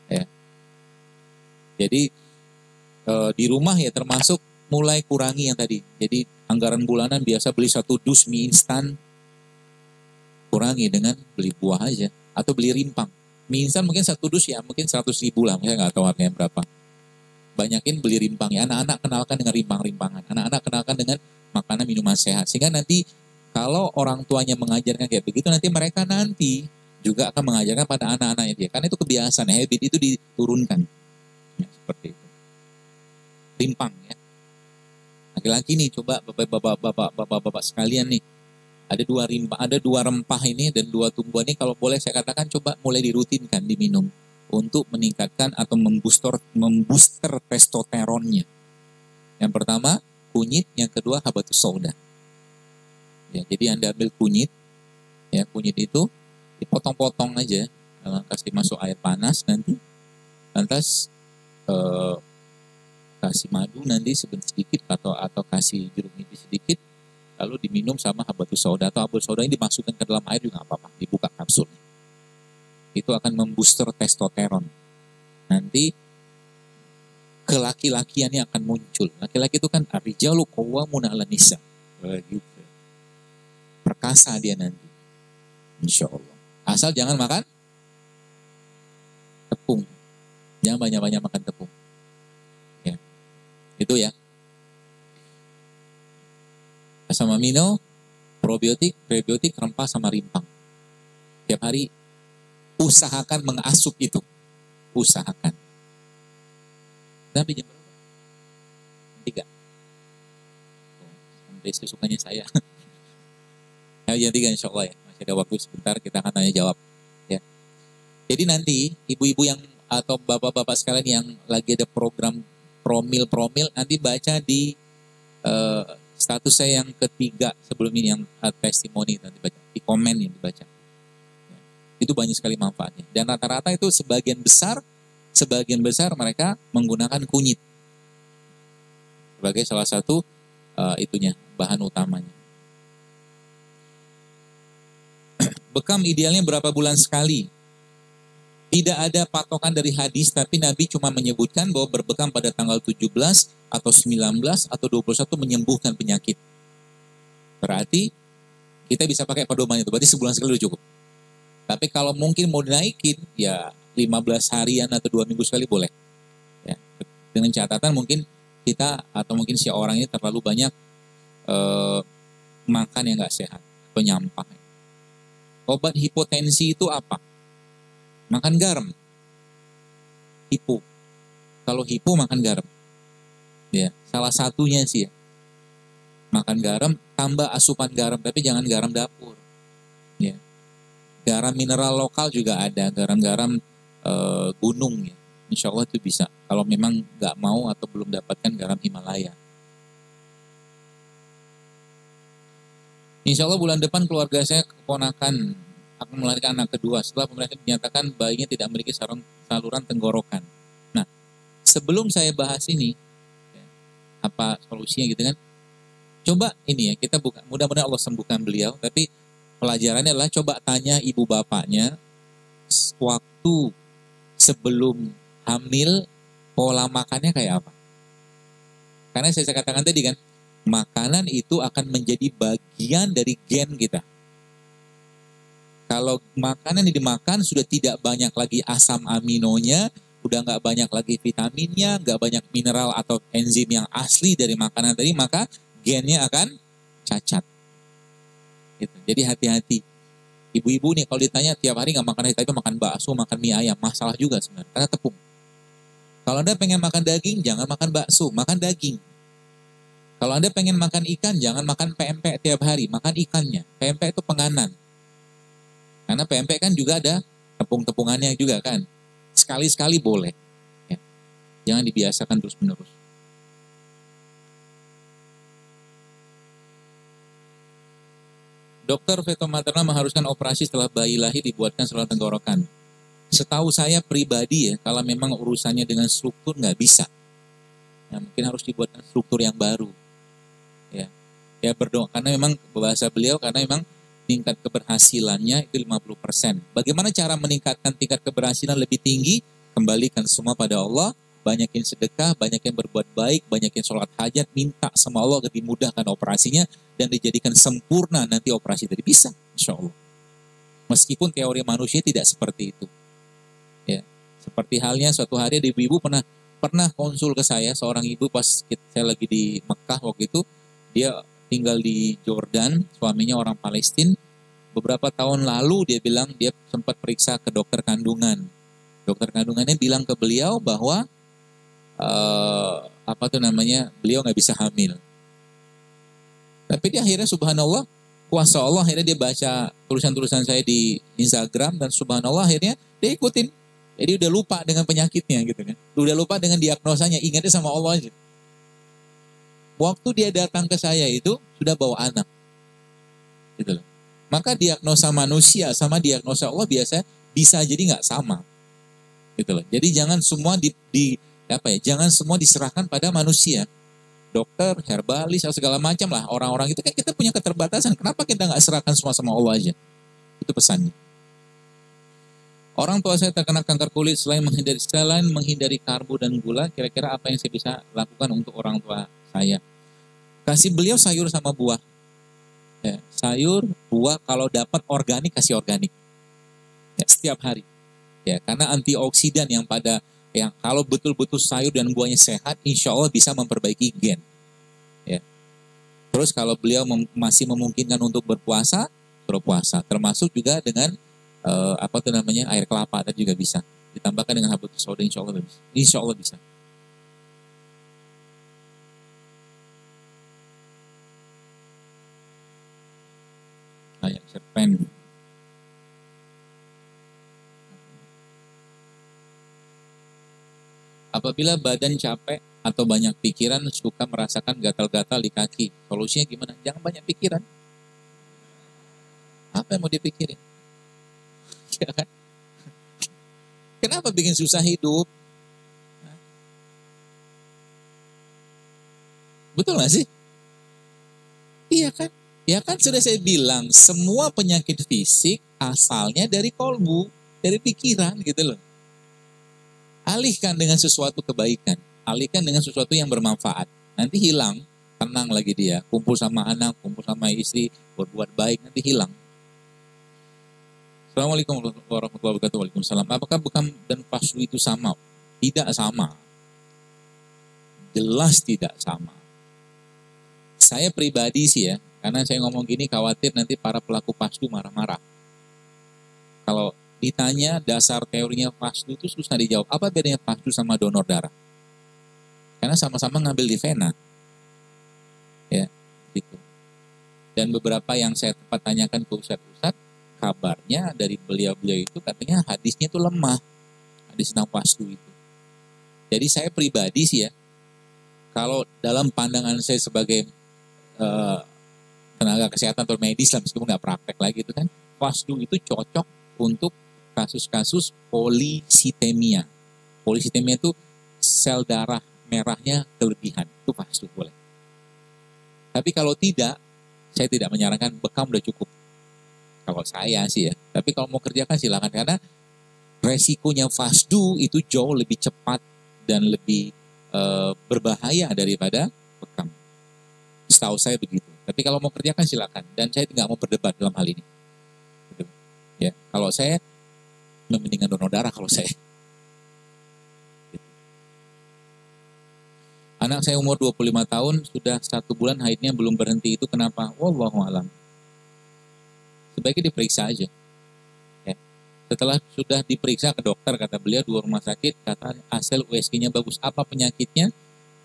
Ya. Jadi di rumah ya termasuk mulai kurangi yang tadi. Jadi anggaran bulanan biasa beli 1 dus mie instan, kurangi dengan beli buah aja atau beli rimpang. Mie instan mungkin 1 dus ya mungkin 100.000 lah, saya nggak tahu harganya berapa. Banyakin beli rimpang ya, anak-anak kenalkan dengan rimpang-rimpangan, anak-anak kenalkan dengan makanan minuman sehat, sehingga nanti kalau orang tuanya mengajarkan kayak begitu, nanti mereka nanti juga akan mengajarkan pada anak-anaknya dia. Karena itu kebiasaan, habit itu diturunkan. Ya, seperti itu. Rimpang ya. Laki-laki nih, coba bapak-bapak sekalian nih. Ada dua rempah ini dan 2 tumbuhan ini, kalau boleh saya katakan coba mulai dirutinkan diminum untuk meningkatkan atau membooster testosteronnya. Yang pertama kunyit, yang kedua habatus sauda. Ya, jadi Anda ambil kunyit, ya kunyit itu dipotong-potong aja, kasih masuk air panas nanti, lantas kasih madu nanti sedikit atau kasih jeruk nipis sedikit, lalu diminum sama habatus sauda atau habatus sauda ini dimasukkan ke dalam air juga nggak apa-apa, dibuka kapsulnya. Itu akan membooster testosteron. Nanti kelaki-lakiannya akan muncul. Laki-laki itu kan ar-rijalu qawwamuna 'alan nisa. Gitu. Perkasa dia nanti, insya Allah. Asal jangan makan tepung, jangan banyak-banyak makan tepung. Ya. Itu ya. Asam amino, probiotik, prebiotik, rempah sama rimpang. Tiap hari usahakan mengasup itu. Usahakan. Sampai jam berapa? 3. Sampai sesukanya saya. Jam 3 insya Allah ya. Masih ada waktu sebentar, kita akan tanya jawab. Ya. Jadi nanti ibu-ibu yang atau bapak-bapak sekalian yang lagi ada program promil, nanti baca di status saya yang ketiga sebelum ini yang testimoni, nanti baca di komen yang dibaca. Ya. Itu banyak sekali manfaatnya. Dan rata-rata itu sebagian besar mereka menggunakan kunyit sebagai salah satu itunya bahan utamanya. Bekam idealnya berapa bulan sekali? Tidak ada patokan dari hadis, tapi Nabi cuma menyebutkan bahwa berbekam pada tanggal 17 atau 19 atau 21 menyembuhkan penyakit. Berarti kita bisa pakai pedoman itu, berarti sebulan sekali udah cukup. Tapi kalau mungkin mau dinaikin, ya 15 harian atau 2 minggu sekali boleh. Ya. Dengan catatan mungkin kita atau mungkin si orang ini terlalu banyak makan yang nggak sehat, penyampah. Obat hipotensi itu apa? Makan garam. Hipo. Kalau hipo makan garam. Ya, salah satunya sih ya. Makan garam, tambah asupan garam, tapi jangan garam dapur. Ya. Garam mineral lokal juga ada, garam-garam gunung ya. Insya Allah itu bisa. Kalau memang nggak mau atau belum dapatkan garam Himalaya. Insya Allah bulan depan keluarga saya keponakan akan melahirkan anak kedua setelah pemerintah menyatakan bayinya tidak memiliki saluran tenggorokan. Nah, sebelum saya bahas ini, apa solusinya gitu kan? Coba ini ya, kita buka, mudah-mudahan Allah sembuhkan beliau, tapi pelajarannya adalah coba tanya ibu bapaknya waktu sebelum hamil pola makannya kayak apa. Karena saya katakan tadi kan, makanan itu akan menjadi bagian dari gen kita. Kalau makanan yang dimakan sudah tidak banyak lagi asam aminonya, udah nggak banyak lagi vitaminnya, nggak banyak mineral atau enzim yang asli dari makanan tadi, maka gennya akan cacat. Gitu. Jadi hati-hati. Ibu-ibu nih kalau ditanya tiap hari nggak makan tapi makan bakso, makan mie ayam, masalah juga sebenarnya, karena tepung. Kalau Anda pengen makan daging, jangan makan bakso, makan daging. Kalau Anda pengen makan ikan, jangan makan pempek tiap hari, makan ikannya. Pempek itu penganan. Karena pempek kan juga ada tepung-tepungannya juga kan. Sekali-sekali boleh. Ya. Jangan dibiasakan terus-menerus. Dokter feto maternal mengharuskan operasi setelah bayi lahir dibuatkan saluran tenggorokan. Setahu saya pribadi ya, kalau memang urusannya dengan struktur nggak bisa. Ya, mungkin harus dibuatkan struktur yang baru. Ya berdoa, karena memang bahasa beliau, karena memang tingkat keberhasilannya itu 50%. Bagaimana cara meningkatkan tingkat keberhasilan lebih tinggi? Kembalikan semua pada Allah, banyakin sedekah, banyakin berbuat baik, banyakin sholat hajat, minta sama Allah agar dimudahkan operasinya dan dijadikan sempurna nanti operasi tadi bisa, insya Allah. Meskipun teori manusia tidak seperti itu. Ya, seperti halnya suatu hari ada ibu-ibu pernah konsul ke saya, seorang ibu pas saya lagi di Mekah waktu itu, dia tinggal di Jordan, suaminya orang Palestina. Beberapa tahun lalu dia bilang dia sempat periksa ke dokter kandungan. Dokter kandungannya bilang ke beliau bahwa beliau nggak bisa hamil. Tapi dia akhirnya subhanallah, kuasa Allah, akhirnya dia baca tulisan-tulisan saya di Instagram dan subhanallah akhirnya dia ikutin. Jadi udah lupa dengan penyakitnya gitu kan. Udah lupa dengan diagnosanya, ingatnya sama Allah aja. Waktu dia datang ke saya itu sudah bawa anak. Gitu loh. Maka diagnosa manusia sama diagnosa Allah biasa bisa jadi nggak sama. Gitu loh. Jadi jangan semua jangan semua diserahkan pada manusia. Dokter, herbalis, atau segala macam lah. Orang-orang itu kan kita punya keterbatasan. Kenapa kita nggak serahkan semua sama Allah aja? Itu pesannya. Orang tua saya terkena kanker kulit, selain menghindari karbo dan gula, kira-kira apa yang saya bisa lakukan untuk orang tua saya? Kasih beliau sayur sama buah. Ya, sayur, buah, kalau dapat organik, kasih organik. Ya, setiap hari. Ya, karena antioksidan yang pada Yang kalau betul-betul sayur dan buahnya sehat, insya Allah bisa memperbaiki gen. Ya. Terus kalau beliau masih memungkinkan untuk berpuasa, berpuasa. Termasuk juga dengan air kelapa tadi juga bisa. Ditambahkan dengan habatus sauda, insya Allah bisa. Insya Allah bisa. Kayak cerpen. Apabila badan capek atau banyak pikiran, suka merasakan gatal-gatal di kaki. Solusinya gimana? Jangan banyak pikiran. Apa yang mau dipikirin? Ya kan? Kenapa bikin susah hidup? Betul nggak sih? Iya kan? Ya kan sudah saya bilang, semua penyakit fisik asalnya dari kolbu, dari pikiran gitu loh. Alihkan dengan sesuatu kebaikan, alihkan dengan sesuatu yang bermanfaat. Nanti hilang, tenang lagi dia, kumpul sama anak, kumpul sama istri, berbuat baik, nanti hilang. Assalamualaikum warahmatullahi wabarakatuh. Waalaikumsalam. Apakah bekam dan fasdu itu sama? Tidak sama. Jelas tidak sama. Saya pribadi sih ya, karena saya ngomong gini khawatir nanti para pelaku fasdu marah-marah. Kalau ditanya dasar teorinya fasdu itu susah dijawab. Apa bedanya fasdu sama donor darah? Karena sama-sama ngambil di vena. Ya, gitu. Dan beberapa yang saya tempat tanyakan ke ustadz-ustadz, kabarnya dari beliau-beliau itu katanya hadisnya itu lemah. Hadis tentang fasdu itu. Jadi saya pribadi sih ya, kalau dalam pandangan saya sebagai tenaga kesehatan atau medis lah, meskipun nggak praktek lagi itu kan, fasdu itu cocok untuk kasus-kasus polisitemia. Polisitemia itu sel darah merahnya kelebihan, itu fasdu boleh. Tapi kalau tidak, saya tidak menyarankan, bekam udah cukup. Kalau saya sih ya, tapi kalau mau kerjakan silakan, karena resikonya fasdu itu jauh lebih cepat dan lebih berbahaya daripada bekam. Setahu saya begitu. Tapi kalau mau kerjakan silakan, dan saya tidak mau berdebat dalam hal ini. Ya, kalau saya mendingan donor darah kalau saya. Anak saya umur 25 tahun, sudah 1 bulan haidnya belum berhenti, itu kenapa? Wallahu a'lam. Sebaiknya diperiksa aja. Ya. Setelah sudah diperiksa ke dokter, kata beliau 2 rumah sakit, kata hasil USG-nya bagus. Apa penyakitnya?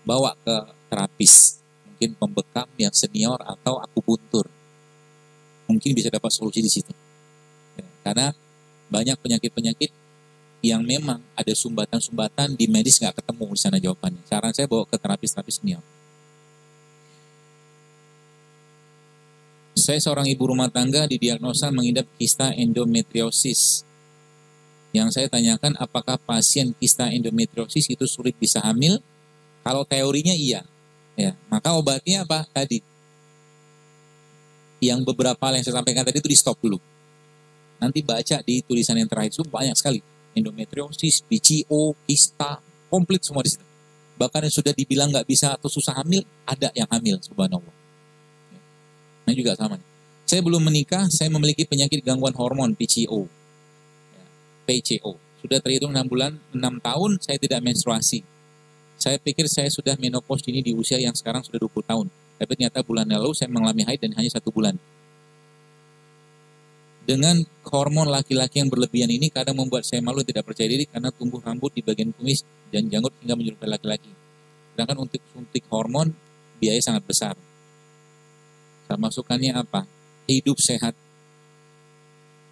Bawa ke terapis. Mungkin pembekam yang senior atau akupuntur. Mungkin bisa dapat solusi di situ. Ya. Karena banyak penyakit-penyakit yang memang ada sumbatan-sumbatan di medis nggak ketemu di sana jawabannya. Saran saya bawa ke terapis-terapis senior. Saya seorang ibu rumah tangga didiagnosa mengidap kista endometriosis. Yang saya tanyakan, apakah pasien kista endometriosis itu sulit bisa hamil? Kalau teorinya iya. Ya, maka obatnya apa? Tadi. Yang beberapa yang saya sampaikan tadi itu di stop dulu. Nanti baca di tulisan yang terakhir itu banyak sekali. Endometriosis, PCO, kista, komplit semua di situ. Bahkan yang sudah dibilang nggak bisa atau susah hamil, ada yang hamil, subhanallah. Nah juga sama. Saya belum menikah, saya memiliki penyakit gangguan hormon PCO. PCO. Sudah terhitung 6 bulan, 6 tahun saya tidak menstruasi. Saya pikir saya sudah menopause ini di usia yang sekarang sudah 20 tahun. Tapi ternyata bulan lalu saya mengalami haid dan hanya 1 bulan. Dengan hormon laki-laki yang berlebihan ini kadang membuat saya malu, tidak percaya diri karena tumbuh rambut di bagian kumis dan janggut hingga menyerupai laki-laki. Sedangkan untuk suntik hormon biaya sangat besar. Masukannya apa? Hidup sehat.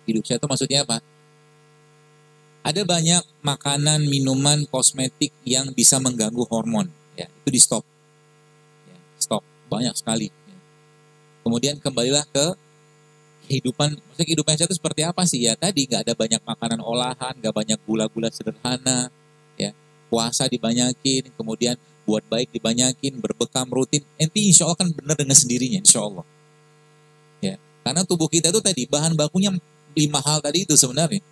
Hidup sehat itu maksudnya apa? Ada banyak makanan, minuman, kosmetik yang bisa mengganggu hormon. Ya, itu di stop. Ya, stop. Banyak sekali. Ya. Kemudian kembalilah ke kehidupan. Maksudnya kehidupan sehat itu seperti apa sih? Ya tadi nggak ada banyak makanan olahan, nggak banyak gula-gula sederhana. Ya, puasa dibanyakin, kemudian buat baik dibanyakin, berbekam rutin. Nanti insya Allah kan benar dengan sendirinya, insya Allah. Ya, karena tubuh kita itu tadi bahan bakunya 5 hal tadi itu sebenarnya.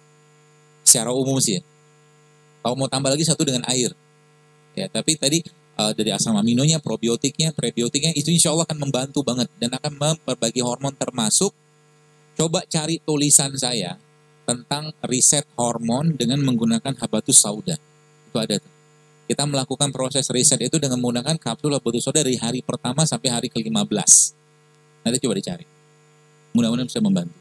Secara umum sih ya. Kalau mau tambah lagi 1 dengan air. Ya, tapi tadi dari asam aminonya, probiotiknya, prebiotiknya itu insya Allah akan membantu banget dan akan memperbaiki hormon, termasuk coba cari tulisan saya tentang riset hormon dengan menggunakan habatus sauda. Itu ada tuh. Kita melakukan proses riset itu dengan menggunakan kapsul batu soda dari hari pertama sampai hari ke-15. Nanti coba dicari. Mudah-mudahan bisa membantu.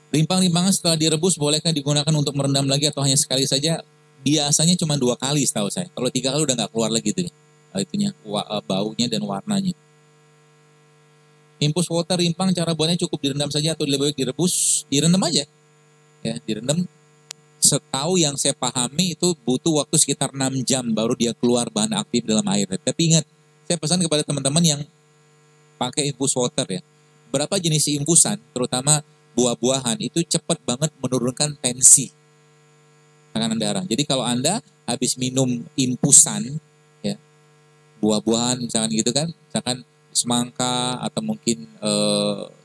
Rimpang-rimpangan setelah direbus bolehkah digunakan untuk merendam lagi atau hanya sekali saja? Biasanya cuma 2 kali setahu saya. Kalau 3 kali udah nggak keluar lagi tuh. Itunya, baunya dan warnanya. Infus water rimpang cara buatnya cukup direndam saja atau lebih baik direbus? Direndam aja. Ya, direndam. Setahu yang saya pahami itu butuh waktu sekitar 6 jam baru dia keluar bahan aktif dalam air. Tapi ingat, saya pesan kepada teman-teman yang pakai infus water ya. Berapa jenis infusan, terutama buah-buahan, itu cepat banget menurunkan tensi tekanan darah. Jadi kalau Anda habis minum infusan, ya, buah-buahan misalkan gitu kan, misalkan semangka atau mungkin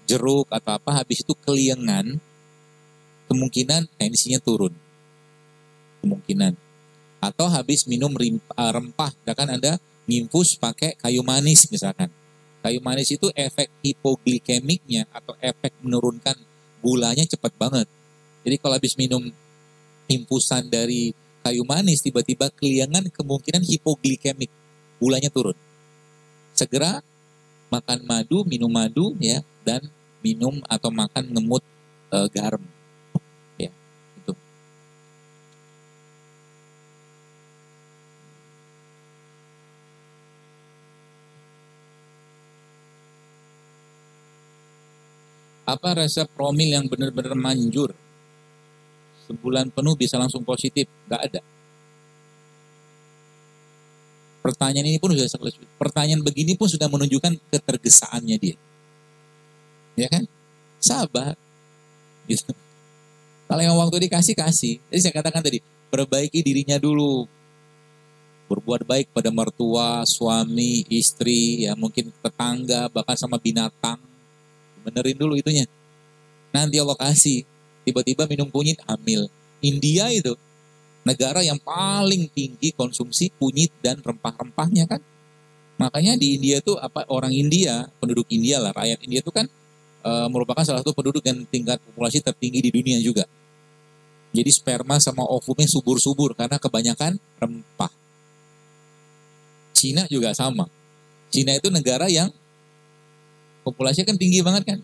jeruk atau apa, habis itu keliengan, kemungkinan tensinya turun. Kemungkinan. Atau habis minum rempah, misalkan Anda nginfus pakai kayu manis misalkan. Kayu manis itu efek hipoglikemiknya atau efek menurunkan gulanya cepat banget. Jadi kalau habis minum infusan dari kayu manis, tiba-tiba keliangan, kemungkinan hipoglikemik, gulanya turun. Segera makan madu, minum madu ya, dan minum atau makan ngemut garam. Apa resep promil yang benar-benar manjur? Sebulan penuh bisa langsung positif? Gak ada. Pertanyaan ini pun pertanyaan begini pun sudah menunjukkan ketergesaannya dia. Ya kan? Sabar. Gitu. Kalau yang waktu dikasih, kasih. Jadi saya katakan tadi, perbaiki dirinya dulu. Berbuat baik pada mertua, suami, istri, ya mungkin tetangga, bahkan sama binatang. Benerin dulu itunya. Nanti Allah kasih. Tiba-tiba minum kunyit, hamil. India itu negara yang paling tinggi konsumsi kunyit dan rempah-rempahnya kan. Makanya di India itu orang India, penduduk India lah, rakyat India itu kan merupakan salah satu penduduk yang tingkat populasi tertinggi di dunia juga. Jadi sperma sama ovumnya subur-subur karena kebanyakan rempah. Cina juga sama. Cina itu negara yang populasinya kan tinggi banget kan.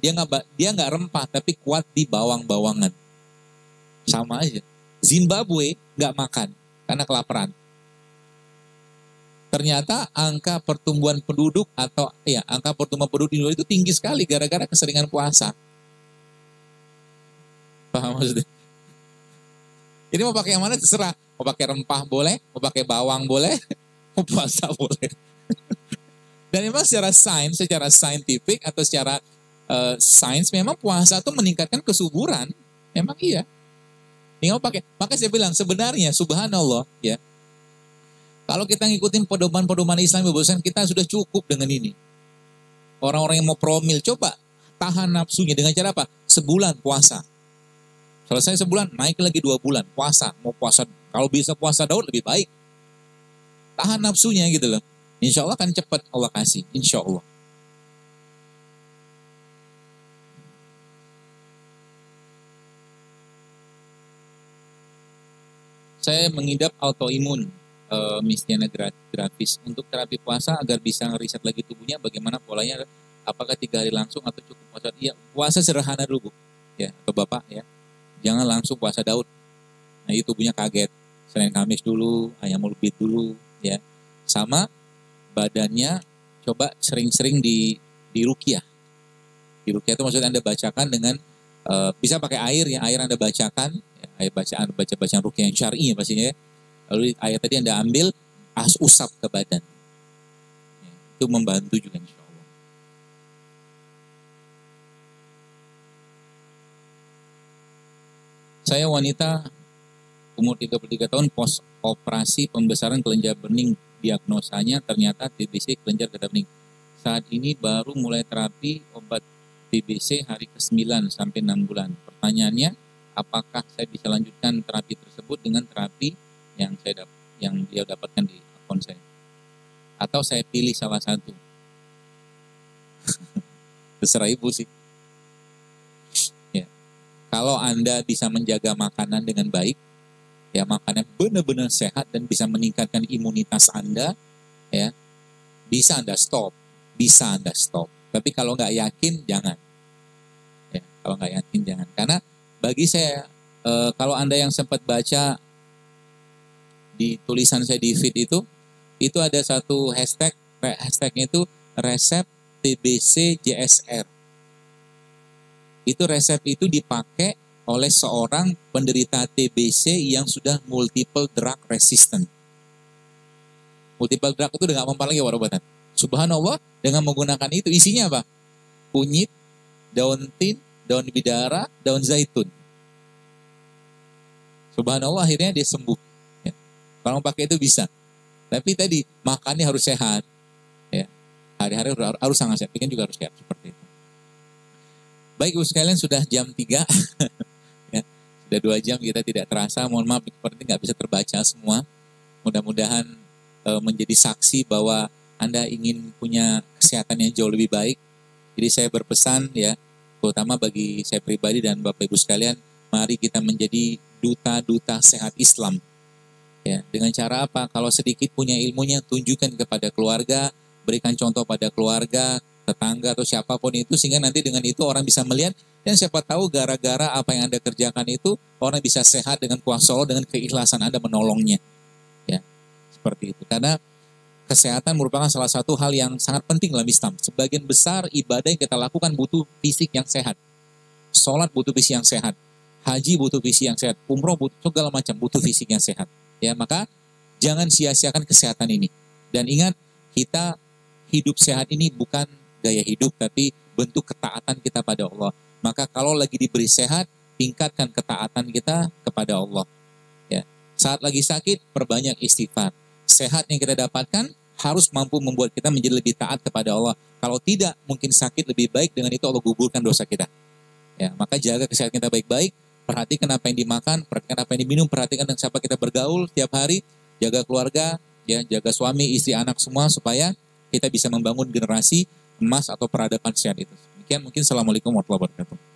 Dia nggak rempah tapi kuat di bawang-bawangan. Sama aja. Zimbabwe nggak makan karena kelaparan. Ternyata angka pertumbuhan penduduk di Indonesia itu tinggi sekali gara-gara keseringan puasa. Paham maksudnya? Jadi mau pakai yang mana terserah. Mau pakai rempah boleh, mau pakai bawang boleh, mau puasa boleh. Dan memang secara saintifik atau secara sains memang puasa itu meningkatkan kesuburan. Memang iya. Tinggal pakai. Maka saya bilang sebenarnya subhanallah ya. Kalau kita ngikutin pedoman-pedoman Islam, kita sudah cukup dengan ini. Orang-orang yang mau promil, coba tahan nafsunya dengan cara apa? Sebulan puasa. Selesai sebulan, naik lagi 2 bulan puasa. Mau puasa, kalau bisa puasa Daud lebih baik. Tahan nafsunya gitu loh. Insya Allah akan cepat Allah kasih. Insya Allah. Saya mengidap autoimun. Mistiana gratis untuk terapi puasa agar bisa ngeriset lagi tubuhnya bagaimana polanya, apakah 3 hari langsung atau cukup puasa? Iya, puasa sederhana dulu Bu ya, atau Bapak ya, jangan langsung puasa Daud, nah itu tubuhnya kaget. Senin Kamis dulu, ayam ulbit dulu ya, sama badannya coba sering-sering di ruqyah. Di ruqyah itu maksudnya Anda bacakan dengan bisa pakai air ya, air Anda bacakan ya, air bacaan ruqyah yang syar'i ya pastinya ya. Lalu ayat tadi Anda ambil, usap ke badan. Ya, itu membantu juga insya Allah. Saya wanita, umur 33 tahun, pos operasi pembesaran kelenjar bening. Diagnosanya ternyata TBC kelenjar getah bening. Saat ini baru mulai terapi obat TBC hari ke-9 sampai 6 bulan. Pertanyaannya, apakah saya bisa lanjutkan terapi tersebut dengan terapi yang dia dapatkan di akun saya, atau saya pilih salah satu? Terserah ibu sih ya. Kalau Anda bisa menjaga makanan dengan baik, ya makannya benar-benar sehat dan bisa meningkatkan imunitas Anda, ya bisa Anda stop, bisa Anda stop. Tapi kalau nggak yakin jangan, ya kalau nggak yakin jangan. Karena bagi saya kalau Anda yang sempat baca di tulisan saya di feed itu ada satu hashtag, hashtagnya itu resep TBC JSR. Itu resep itu dipakai oleh seorang penderita TBC yang sudah multiple drug resistant. Multiple drug itu udah nggak mempan lagi obat-obatan. Subhanallah, dengan menggunakan itu isinya apa? Kunyit, daun tin, daun bidara, daun zaitun. Subhanallah, akhirnya dia sembuh. Ya. Kalau pakai itu bisa. Tapi tadi makannya harus sehat. Ya. Hari-hari harus sangat sehat. Bikin juga harus sehat seperti itu. Baik Ibu sekalian, sudah jam 3. Ya. Sudah 2 jam kita tidak terasa. Mohon maaf seperti nggak bisa terbaca semua. Mudah-mudahan menjadi saksi bahwa Anda ingin punya kesehatan yang jauh lebih baik. Jadi saya berpesan ya, terutama bagi saya pribadi dan Bapak Ibu sekalian, mari kita menjadi duta-duta sehat Islam. Ya, dengan cara apa? Kalau sedikit punya ilmunya, tunjukkan kepada keluarga, berikan contoh pada keluarga, tetangga atau siapapun itu, sehingga nanti dengan itu orang bisa melihat, dan siapa tahu gara-gara apa yang Anda kerjakan itu, orang bisa sehat dengan kuasa Allah, dengan keikhlasan Anda menolongnya. Ya, seperti itu. Karena kesehatan merupakan salah satu hal yang sangat penting dalam Islam. Sebagian besar ibadah yang kita lakukan butuh fisik yang sehat. Sholat butuh fisik yang sehat. Haji butuh fisik yang sehat. Umroh butuh segala macam, butuh fisik yang sehat. Ya, maka jangan sia-siakan kesehatan ini. Dan ingat, kita hidup sehat ini bukan gaya hidup, tapi bentuk ketaatan kita pada Allah. Maka kalau lagi diberi sehat, tingkatkan ketaatan kita kepada Allah. Ya. Saat lagi sakit, perbanyak istighfar. Sehat yang kita dapatkan harus mampu membuat kita menjadi lebih taat kepada Allah. Kalau tidak, mungkin sakit lebih baik, dengan itu Allah gugurkan dosa kita. Ya, maka jaga kesehatan kita baik-baik, perhatikan apa yang dimakan, perhatikan apa yang diminum, perhatikan dengan siapa kita bergaul tiap hari, jaga keluarga, ya, jaga suami, istri, anak semua, supaya kita bisa membangun generasi emas atau peradaban sehat itu. Demikian mungkin. Assalamualaikum warahmatullahi wabarakatuh.